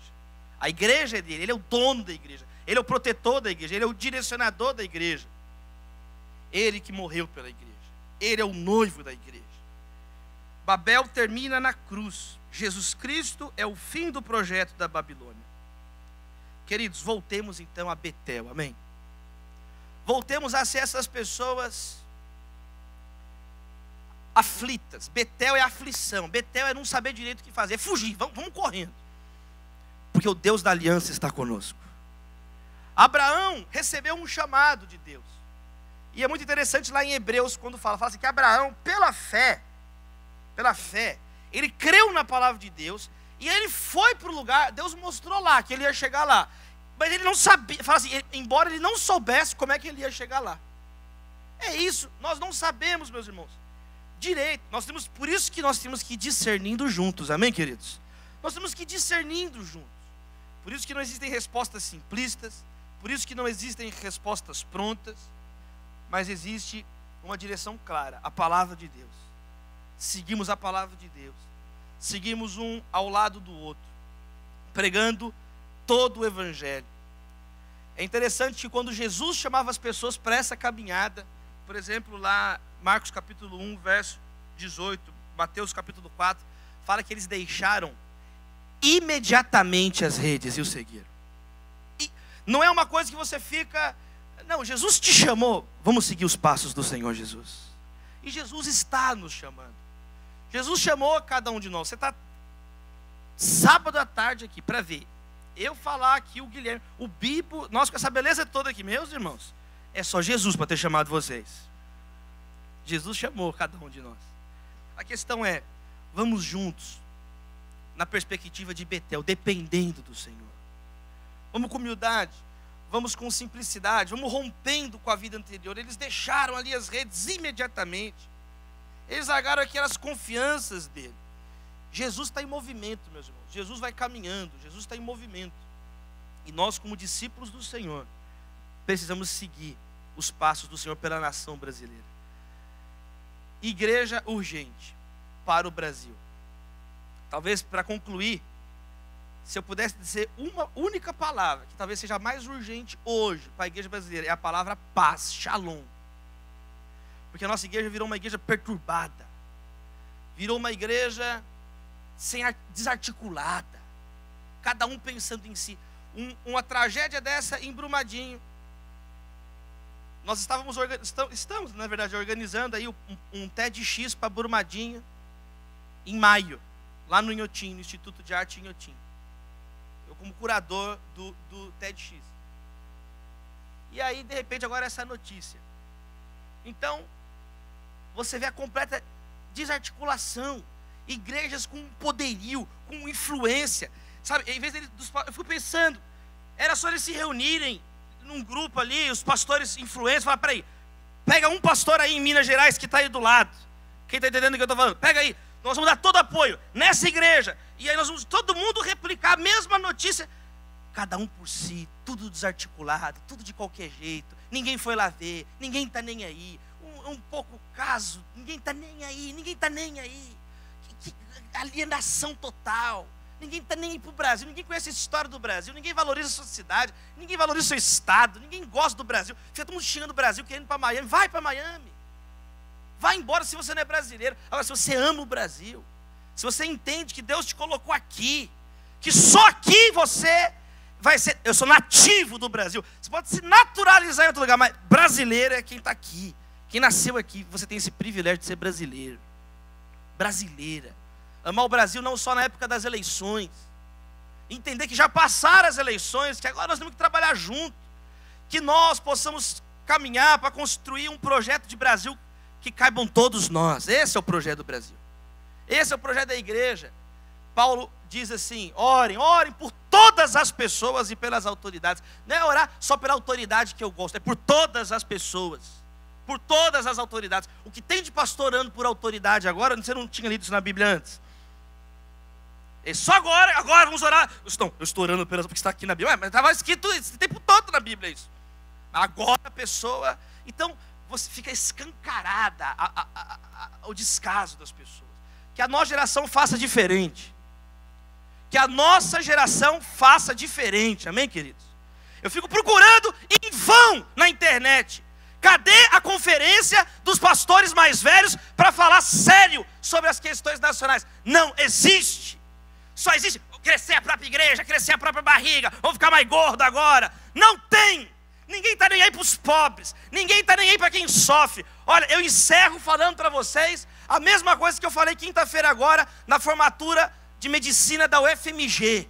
A igreja é dele, Ele é o dono da igreja. Ele é o protetor da igreja, Ele é o direcionador da igreja. Ele que morreu pela igreja. Ele é o noivo da igreja. Babel termina na cruz. Jesus Cristo é o fim do projeto da Babilônia. Queridos, voltemos então a Betel, amém? Voltemos a ser essas pessoas aflitas. Betel é aflição, Betel é não saber direito o que fazer, é fugir, vamos correndo. Porque o Deus da aliança está conosco. Abraão recebeu um chamado de Deus. E é muito interessante lá em Hebreus, quando fala assim, que Abraão, pela fé, ele creu na palavra de Deus, e ele foi para o lugar, Deus mostrou lá, que ele ia chegar lá. Mas ele não sabia, fala assim, embora ele não soubesse como é que ele ia chegar lá. É isso, nós não sabemos, meus irmãos, direito. Por isso que nós temos que ir discernindo juntos, amém, queridos? Nós temos que ir discernindo juntos. Por isso que não existem respostas simplistas, por isso que não existem respostas prontas, mas existe uma direção clara, a palavra de Deus. Seguimos a palavra de Deus, seguimos um ao lado do outro, pregando todo o evangelho. É interessante que quando Jesus chamava as pessoas para essa caminhada, por exemplo, lá Marcos capítulo 1, verso 18, Mateus capítulo 4, fala que eles deixaram imediatamente as redes e o seguiram. E não é uma coisa que você fica, não, Jesus te chamou, vamos seguir os passos do Senhor Jesus. E Jesus está nos chamando. Jesus chamou cada um de nós. Você está sábado à tarde aqui para ver eu falar aqui, o Guilherme, o Bibo, nós com essa beleza toda aqui, meus irmãos, é só Jesus para ter chamado vocês. Jesus chamou cada um de nós. A questão é, vamos juntos, na perspectiva de Betel, dependendo do Senhor. Vamos com humildade, vamos com simplicidade, vamos rompendo com a vida anterior. Eles deixaram ali as redes imediatamente. Eles largaram aquelas confianças dele. Jesus está em movimento, meus irmãos. Jesus vai caminhando, Jesus está em movimento. E nós, como discípulos do Senhor, precisamos seguir os passos do Senhor pela nação brasileira. Igreja urgente para o Brasil. Talvez para concluir, se eu pudesse dizer uma única palavra, que talvez seja mais urgente hoje para a igreja brasileira, é a palavra paz, shalom. Porque a nossa igreja virou uma igreja perturbada. Virou uma igreja desarticulada. Cada um pensando em si. Uma tragédia dessa em Brumadinho. nós estamos, na verdade, organizando aí um TEDx para Brumadinho, em maio, lá no Inhotim, no Instituto de Arte Inhotim. Eu como curador do TEDx. E aí, de repente, agora essa notícia. Então, você vê a completa desarticulação. Igrejas com poderio, com influência. Sabe, em vez eu fico pensando, era só eles se reunirem num grupo ali, os pastores influentes, falar, peraí, pega um pastor aí em Minas Gerais que está aí do lado. Quem está entendendo o que eu estou falando? Pega aí, nós vamos dar todo apoio nessa igreja. E aí nós vamos todo mundo replicar a mesma notícia. Cada um por si, tudo desarticulado, tudo de qualquer jeito. Ninguém foi lá ver, ninguém está nem aí. Um pouco caso, ninguém está nem aí, ninguém está nem aí. Que alienação total. Ninguém está nem aí para o Brasil, ninguém conhece a história do Brasil, ninguém valoriza a sua cidade, ninguém valoriza o seu estado, ninguém gosta do Brasil. Fica todo mundo xingando o Brasil, querendo ir para Miami. Vai para Miami. Vai embora se você não é brasileiro. Agora, se você ama o Brasil, se você entende que Deus te colocou aqui, que só aqui você vai ser, eu sou nativo do Brasil. Você pode se naturalizar em outro lugar, mas brasileiro é quem está aqui. Quem nasceu aqui, você tem esse privilégio de ser brasileiro. Brasileira. Amar o Brasil não só na época das eleições. Entender que já passaram as eleições, que agora nós temos que trabalhar junto. Que nós possamos caminhar para construir um projeto de Brasil que caibam todos nós. Esse é o projeto do Brasil. Esse é o projeto da igreja. Paulo diz assim, orem por todas as pessoas e pelas autoridades. Não é orar só pela autoridade que eu gosto, é por todas as pessoas. Por todas as autoridades. O que tem de pastor orando por autoridade agora, você não tinha lido isso na Bíblia antes? É só agora vamos orar. Eu estou orando porque está aqui na Bíblia. Mas estava escrito esse tempo todo na Bíblia isso. Agora a pessoa... Então, você fica escancarada o descaso das pessoas. Que a nossa geração faça diferente. Que a nossa geração faça diferente. Amém, queridos? Eu fico procurando em vão na internet. Cadê a conferência dos pastores mais velhos para falar sério sobre as questões nacionais? Não existe. Só existe crescer a própria igreja, crescer a própria barriga, vamos ficar mais gordo agora. Não tem. Ninguém está nem aí para os pobres. Ninguém está nem aí para quem sofre. Olha, eu encerro falando para vocês a mesma coisa que eu falei quinta-feira agora na formatura de medicina da UFMG.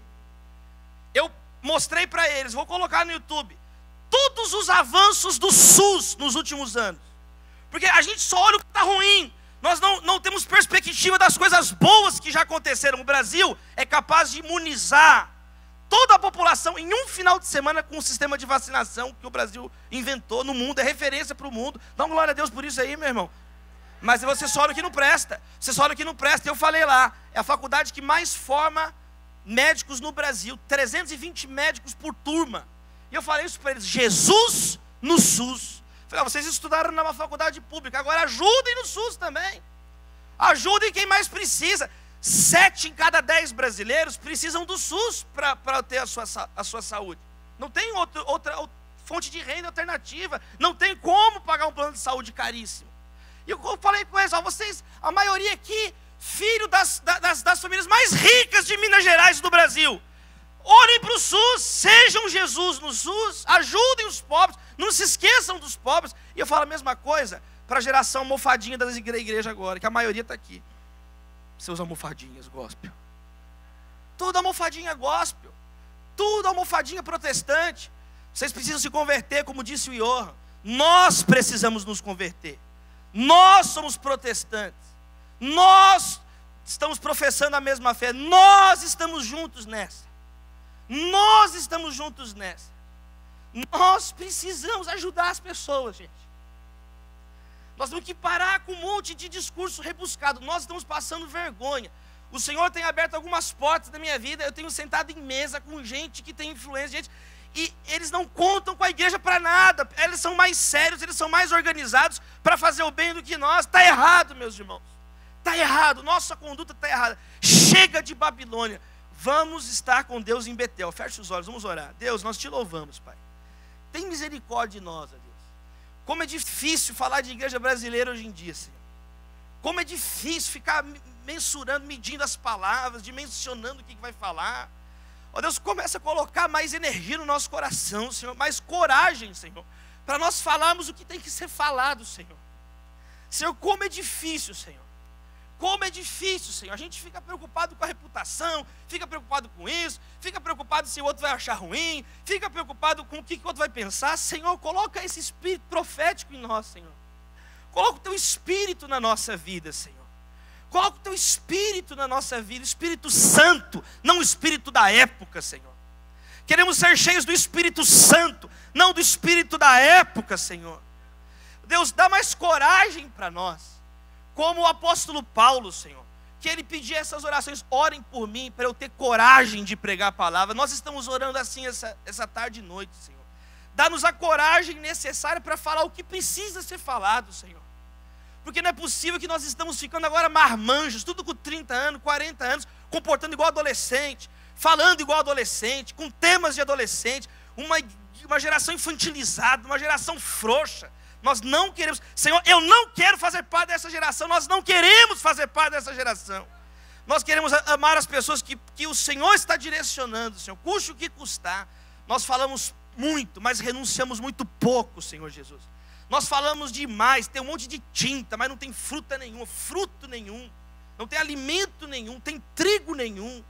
Eu mostrei para eles, vou colocar no YouTube, todos os avanços do SUS nos últimos anos. Porque a gente só olha o que está ruim. Nós não temos perspectiva das coisas boas que já aconteceram. O Brasil é capaz de imunizar toda a população em um final de semana com um sistema de vacinação que o Brasil inventou no mundo. É referência para o mundo. Dá uma glória a Deus por isso aí, meu irmão. Mas você só olha o que não presta. Você só olha o que não presta. Eu falei lá, é a faculdade que mais forma médicos no Brasil. 320 médicos por turma. E eu falei isso para eles, Jesus no SUS. Falei, vocês estudaram numa faculdade pública, agora ajudem no SUS também. Ajudem quem mais precisa. 7 em cada 10 brasileiros precisam do SUS para ter a sua saúde. Não tem outra fonte de renda alternativa. Não tem como pagar um plano de saúde caríssimo. E eu falei com eles, vocês, a maioria aqui, filho das famílias mais ricas de Minas Gerais e do Brasil. Olhem para o SUS, sejam Jesus no SUS, ajudem os pobres, não se esqueçam dos pobres. E eu falo a mesma coisa para a geração almofadinha das igrejas agora, que a maioria está aqui. Seus almofadinhas gospel. Tudo almofadinha gospel. Tudo almofadinha protestante. Vocês precisam se converter, como disse o Johan. Nós precisamos nos converter. Nós somos protestantes. Nós estamos professando a mesma fé. Nós estamos juntos nessa. Nós estamos juntos nessa. Nós precisamos ajudar as pessoas, gente. Nós temos que parar com um monte de discurso rebuscado. Nós estamos passando vergonha. O Senhor tem aberto algumas portas da minha vida. Eu tenho sentado em mesa com gente que tem influência, gente, e eles não contam com a igreja para nada. Eles são mais sérios, eles são mais organizados para fazer o bem do que nós. Está errado, meus irmãos. Está errado. Nossa conduta está errada. Chega de Babilônia. Vamos estar com Deus em Betel. Feche os olhos, vamos orar. Deus, nós te louvamos, Pai. Tem misericórdia de nós, ó Deus. Como é difícil falar de igreja brasileira hoje em dia, Senhor. Como é difícil ficar mensurando, medindo as palavras, dimensionando o que vai falar. Ó Deus, começa a colocar mais energia no nosso coração, Senhor. Mais coragem, Senhor. para nós falarmos o que tem que ser falado, Senhor. Senhor, como é difícil, Senhor. Como é difícil, Senhor. A gente fica preocupado com a reputação, fica preocupado com isso, fica preocupado se o outro vai achar ruim, fica preocupado com o que o outro vai pensar. Senhor, coloca esse espírito profético em nós, Senhor. Coloca o teu espírito na nossa vida, Senhor. Coloca o teu espírito na nossa vida, Espírito Santo, não o espírito da época, Senhor. Queremos ser cheios do Espírito Santo, não do espírito da época, Senhor. Deus, dá mais coragem para nós. Como o apóstolo Paulo, Senhor, que ele pedia essas orações: orem por mim, para eu ter coragem de pregar a palavra. Nós estamos orando assim essa tarde e noite, Senhor. Dá-nos a coragem necessária para falar o que precisa ser falado, Senhor. Porque não é possível que nós estamos ficando agora marmanjos, tudo com 30 anos, 40 anos, comportando igual adolescente, falando igual adolescente, com temas de adolescente, uma geração infantilizada, uma geração frouxa. Nós não queremos, Senhor, eu não quero fazer parte dessa geração, nós não queremos fazer parte dessa geração. Nós queremos amar as pessoas que o Senhor está direcionando, Senhor, custe o que custar. Nós falamos muito, mas renunciamos muito pouco, Senhor Jesus. Nós falamos demais, tem um monte de tinta, mas não tem fruta nenhuma, fruto nenhum, não tem alimento nenhum, tem trigo nenhum.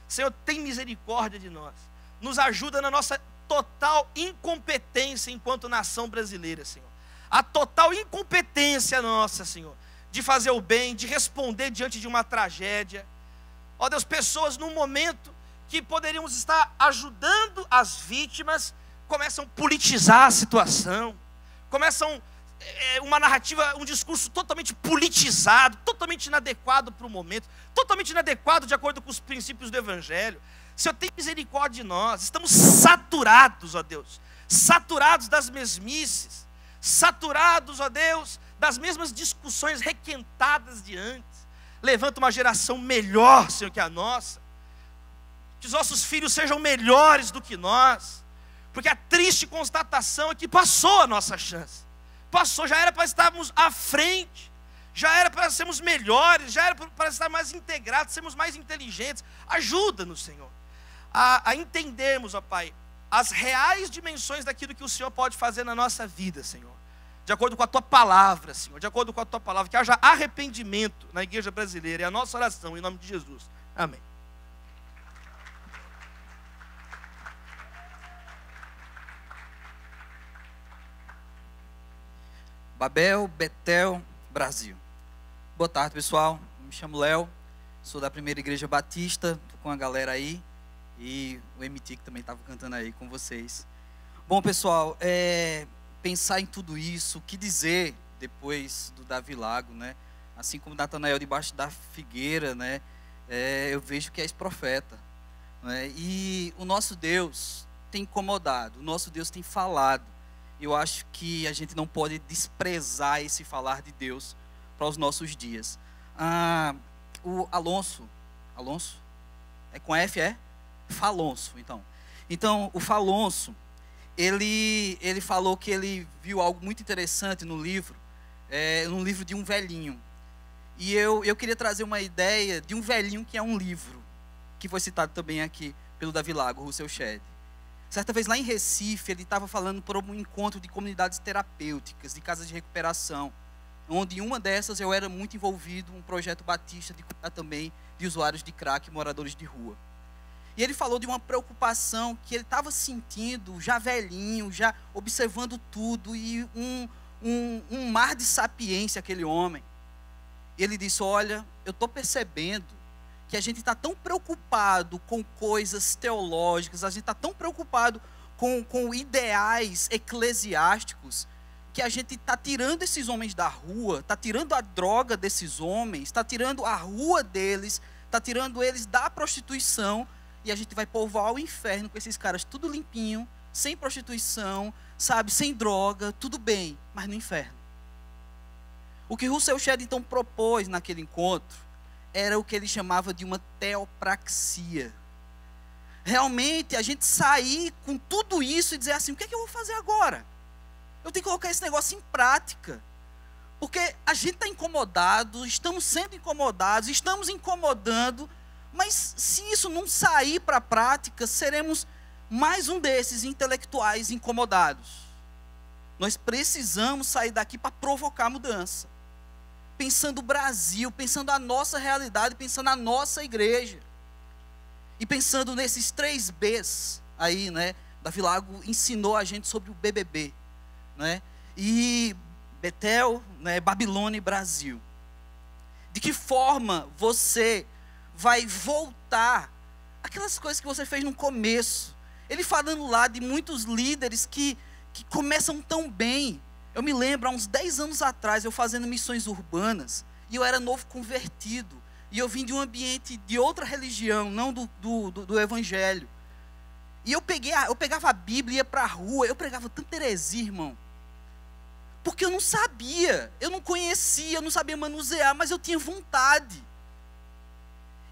Senhor, tem misericórdia de nós. Nos ajuda na nossa total incompetência enquanto nação brasileira, Senhor. A total incompetência nossa, Senhor, de fazer o bem, de responder diante de uma tragédia. Ó Deus, pessoas num momento que poderíamos estar ajudando as vítimas, começam a politizar a situação, começam uma narrativa, um discurso totalmente politizado, totalmente inadequado para o momento, totalmente inadequado de acordo com os princípios do Evangelho. Senhor, tem misericórdia de nós. Estamos saturados, ó Deus, saturados das mesmices, saturados, ó Deus, das mesmas discussões requentadas de antes. Levanta uma geração melhor, Senhor, que a nossa. Que os nossos filhos sejam melhores do que nós. Porque a triste constatação é que passou a nossa chance. Passou, já era para estarmos à frente. Já era para sermos melhores, já era para estar mais integrados, sermos mais inteligentes. Ajuda-nos, Senhor, a entendermos, ó Pai, as reais dimensões daquilo que o Senhor pode fazer na nossa vida, Senhor. De acordo com a Tua palavra, Senhor. De acordo com a Tua palavra. Que haja arrependimento na igreja brasileira. É a nossa oração, em nome de Jesus. Amém. Babel, Betel, Brasil. Boa tarde, pessoal. Me chamo Léo. Sou da Primeira Igreja Batista. Estou com a galera aí. E o MT que também estava cantando aí com vocês. Bom, pessoal, pensar em tudo isso, o que dizer depois do Davi Lago, né? Assim como Natanael debaixo da figueira, né? Eu vejo que és profeta, né? E o nosso Deus tem incomodado, o nosso Deus tem falado. Eu acho que a gente não pode desprezar esse falar de Deus para os nossos dias. O Alonso, é com F, é? Falonso, então o Falonso, ele falou que ele viu algo muito interessante no livro de um velhinho. E eu queria trazer uma ideia de um velhinho que é um livro, que foi citado também aqui pelo Davi Lago, Russell Shedd. Certa vez lá em Recife, ele estava falando por um encontro de comunidades terapêuticas, de casas de recuperação, onde em uma dessas eu era muito envolvido, um projeto batista de cuidar também de usuários de crack e moradores de rua. E ele falou de uma preocupação que ele estava sentindo, já velhinho, já observando tudo, e um mar de sapiência, aquele homem. E ele disse: olha, eu estou percebendo que a gente está tão preocupado com coisas teológicas, a gente está tão preocupado com ideais eclesiásticos, que a gente está tirando esses homens da rua, está tirando a droga desses homens, está tirando a rua deles, está tirando eles da prostituição, e a gente vai povoar o inferno com esses caras tudo limpinho, sem prostituição, sabe, sem droga, tudo bem, mas no inferno. O que Russell Shedd então propôs naquele encontro era o que ele chamava de uma teopraxia. Realmente a gente sair com tudo isso e dizer assim: o que é que eu vou fazer agora? Eu tenho que colocar esse negócio em prática. Porque a gente está incomodado, estamos sendo incomodados, estamos incomodando, mas se isso não sair para a prática, seremos mais um desses intelectuais incomodados. Nós precisamos sair daqui para provocar mudança. Pensando o Brasil, pensando a nossa realidade, pensando a nossa igreja. E pensando nesses 3 Bs aí, né? Davi Lago ensinou a gente sobre o BBB, né? E Betel, né? Babilônia e Brasil. De que forma você vai voltar aquelas coisas que você fez no começo? Ele falando lá de muitos líderes que começam tão bem. Eu me lembro, há uns 10 anos atrás, eu fazendo missões urbanas, e eu era novo convertido, e eu vim de um ambiente de outra religião, não do evangelho. E eu pegava a Bíblia, ia para a rua, eu pregava tanta heresia, irmão. Porque eu não sabia, eu não conhecia, eu não sabia manusear, mas eu tinha vontade.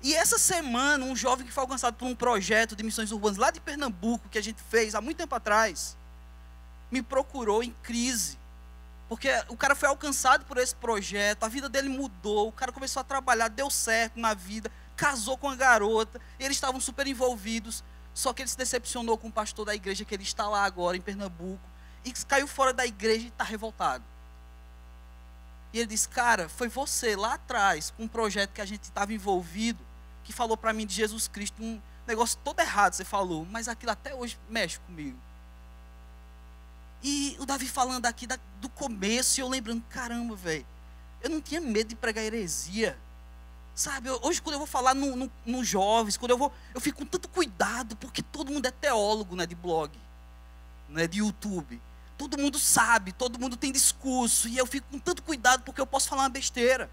E essa semana, um jovem que foi alcançado por um projeto de missões urbanas lá de Pernambuco, que a gente fez há muito tempo atrás, me procurou em crise. Porque o cara foi alcançado por esse projeto, a vida dele mudou, o cara começou a trabalhar, deu certo na vida, casou com a garota, eles estavam super envolvidos, só que ele se decepcionou com o pastor da igreja que ele está lá agora em Pernambuco, e caiu fora da igreja e está revoltado. E ele disse, cara, foi você lá atrás, com um projeto que a gente estava envolvido, que falou para mim de Jesus Cristo, um negócio todo errado você falou, mas aquilo até hoje mexe comigo. E o Davi falando aqui do começo, e eu lembrando, caramba, velho, eu não tinha medo de pregar heresia. Sabe, hoje quando eu vou falar nos jovens, eu fico com tanto cuidado, porque todo mundo é teólogo, né, de blog, né, de YouTube. Todo mundo sabe, todo mundo tem discurso, e eu fico com tanto cuidado, porque eu posso falar uma besteira.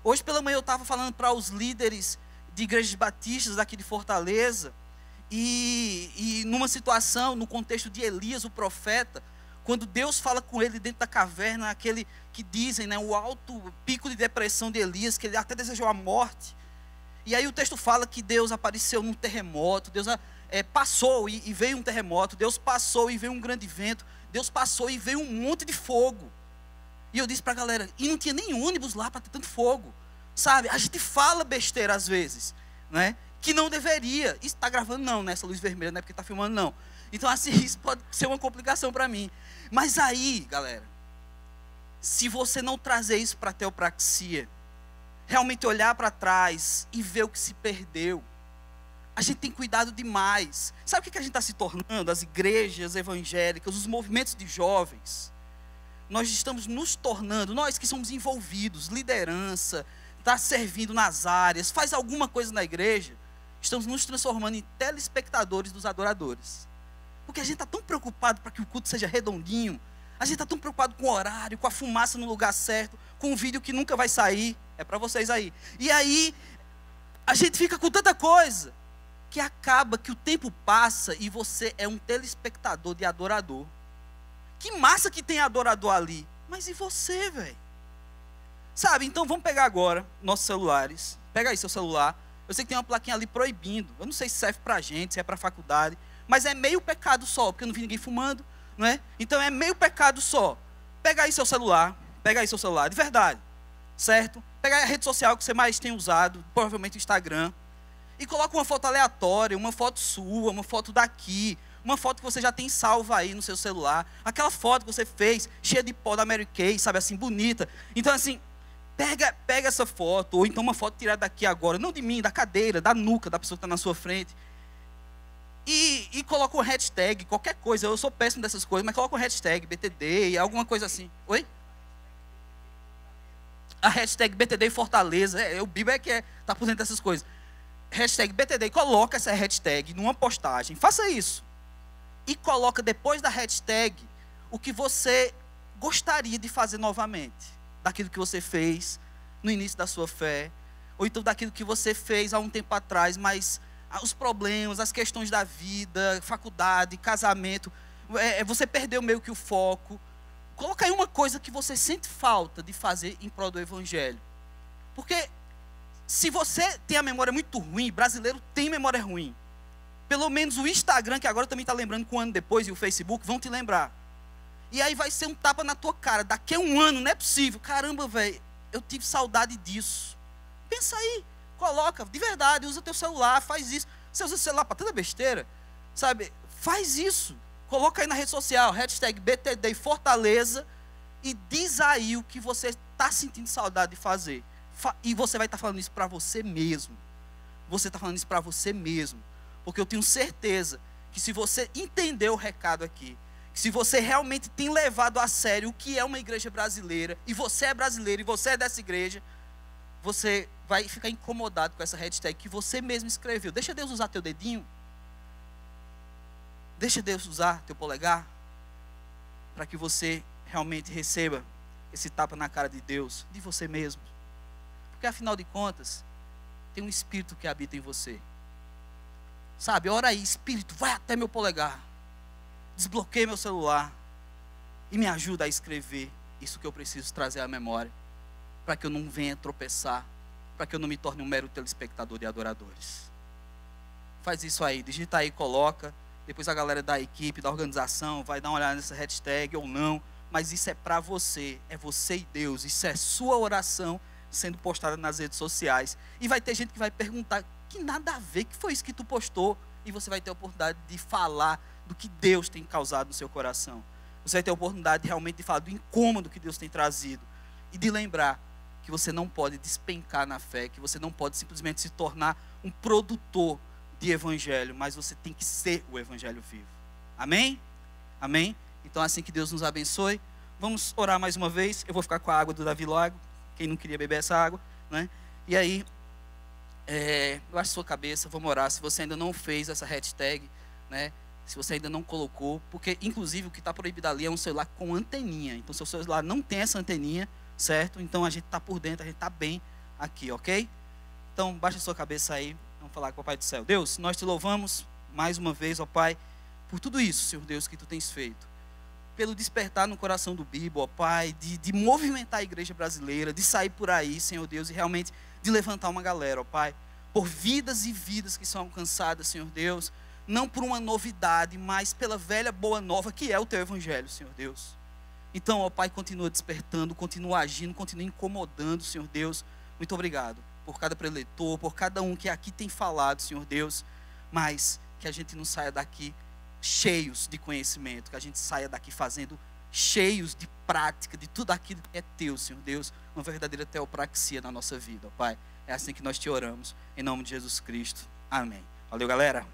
Hoje pela manhã eu estava falando para os líderes de igrejas batistas daqui de Fortaleza, e numa situação, no contexto de Elias, o profeta, quando Deus fala com ele dentro da caverna, aquele que dizem, né, o alto pico de depressão de Elias, que ele até desejou a morte. E aí o texto fala que Deus apareceu num terremoto, Deus passou e veio um terremoto, Deus passou e veio um grande vento, Deus passou e veio um monte de fogo. E eu disse para a galera, e não tinha nem ônibus lá para ter tanto fogo. Sabe, a gente fala besteira às vezes, né? Que não deveria. Isso está gravando não, né? Essa luz vermelha, não é porque está filmando não. Então assim, isso pode ser uma complicação para mim. Mas aí, galera, se você não trazer isso para a teopraxia, realmente olhar para trás e ver o que se perdeu, a gente tem cuidado demais. Sabe o que a gente está se tornando? As igrejas evangélicas, os movimentos de jovens. Nós estamos nos tornando, nós que somos envolvidos, liderança, está servindo nas áreas, faz alguma coisa na igreja, estamos nos transformando em telespectadores dos adoradores. Porque a gente está tão preocupado para que o culto seja redondinho, a gente está tão preocupado com o horário, com a fumaça no lugar certo, com um vídeo que nunca vai sair, é para vocês aí. E aí, a gente fica com tanta coisa, que acaba que o tempo passa e você é um telespectador de adorador. Que massa que tem adorador ali, mas e você, velho? Sabe, então vamos pegar agora nossos celulares, pega aí seu celular, eu sei que tem uma plaquinha ali proibindo, eu não sei se serve para a gente, se é para a faculdade, mas é meio pecado só, porque eu não vi ninguém fumando, não é? Então é meio pecado só. Pega aí seu celular, de verdade, certo? Pega aí a rede social que você mais tem usado, provavelmente o Instagram, e coloca uma foto aleatória, uma foto sua, uma foto daqui, uma foto que você já tem salva aí no seu celular, aquela foto que você fez, cheia de pó da Mary Kay, sabe, assim, bonita. Então assim, pega essa foto, ou então uma foto tirada daqui agora, não de mim, da cadeira, da nuca da pessoa que está na sua frente, e coloca um hashtag, qualquer coisa, eu sou péssimo dessas coisas, mas coloca um hashtag, BTD, alguma coisa assim. Oi? A hashtag BTD Fortaleza, o Bibo é que está por dentro dessas coisas. Hashtag BTD, coloca essa hashtag numa postagem, faça isso. E coloca depois da hashtag o que você gostaria de fazer novamente. Daquilo que você fez no início da sua fé, ou então daquilo que você fez há um tempo atrás, mas os problemas, as questões da vida, faculdade, casamento, você perdeu meio que o foco. Coloca aí uma coisa que você sente falta de fazer em prol do evangelho. Porque se você tem a memória muito ruim, brasileiro tem memória ruim. Pelo menos o Instagram, que agora também está lembrando que um ano depois, e o Facebook, vão te lembrar. E aí vai ser um tapa na tua cara. Daqui a um ano, não é possível. Caramba, velho, eu tive saudade disso. Pensa aí, coloca, de verdade, usa teu celular, faz isso. Você usa o celular para tanta besteira, sabe? Faz isso. Coloca aí na rede social, hashtag BTD Fortaleza, e diz aí o que você está sentindo saudade de fazer. E você vai estar falando isso para você mesmo. Você está falando isso para você mesmo. Porque eu tenho certeza que se você entender o recado aqui, que se você realmente tem levado a sério o que é uma igreja brasileira, e você é brasileiro, e você é dessa igreja, você vai ficar incomodado com essa hashtag que você mesmo escreveu. Deixa Deus usar teu dedinho. Deixa Deus usar teu polegar. Para que você realmente receba esse tapa na cara de Deus, de você mesmo. Porque afinal de contas, tem um Espírito que habita em você. Sabe, ora aí, Espírito, vai até meu polegar. Desbloqueia meu celular. E me ajuda a escrever isso que eu preciso trazer à memória. Para que eu não venha tropeçar. Para que eu não me torne um mero telespectador de adoradores. Faz isso aí, digita aí, coloca. Depois a galera da equipe, da organização, vai dar uma olhada nessa hashtag ou não. Mas isso é para você, é você e Deus. Isso é sua oração sendo postada nas redes sociais. E vai ter gente que vai perguntar, que nada a ver, que foi isso que tu postou? E você vai ter a oportunidade de falar do que Deus tem causado no seu coração. Você vai ter a oportunidade realmente de falar do incômodo que Deus tem trazido. E de lembrar que você não pode despencar na fé, que você não pode simplesmente se tornar um produtor de evangelho, mas você tem que ser o evangelho vivo. Amém? Amém? Então assim que Deus nos abençoe. Vamos orar mais uma vez. Eu vou ficar com a água do Davi Lago, quem não queria beber essa água, né? E aí, eu acho sua cabeça, vamos orar. Se você ainda não fez essa hashtag, né? Se você ainda não colocou, porque inclusive o que está proibido ali é um celular com anteninha. Então seu celular não tem essa anteninha, certo? Então a gente está por dentro, a gente está bem aqui, ok? Então baixa a sua cabeça aí, vamos falar com o Pai do Céu. Deus, nós te louvamos mais uma vez, ó Pai, por tudo isso, Senhor Deus, que tu tens feito. Pelo despertar no coração do Bibo, ó Pai, de movimentar a igreja brasileira, de sair por aí, Senhor Deus, e realmente de levantar uma galera, ó Pai, por vidas e vidas que são alcançadas, Senhor Deus, não por uma novidade, mas pela velha boa nova que é o teu evangelho, Senhor Deus. Então, ó Pai, continua despertando, continua agindo, continua incomodando, Senhor Deus. Muito obrigado por cada preletor, por cada um que aqui tem falado, Senhor Deus, mas que a gente não saia daqui cheios de conhecimento, que a gente saia daqui fazendo cheios de prática, de tudo aquilo que é teu, Senhor Deus, uma verdadeira teopraxia na nossa vida, ó Pai. É assim que nós te oramos, em nome de Jesus Cristo. Amém. Valeu, galera.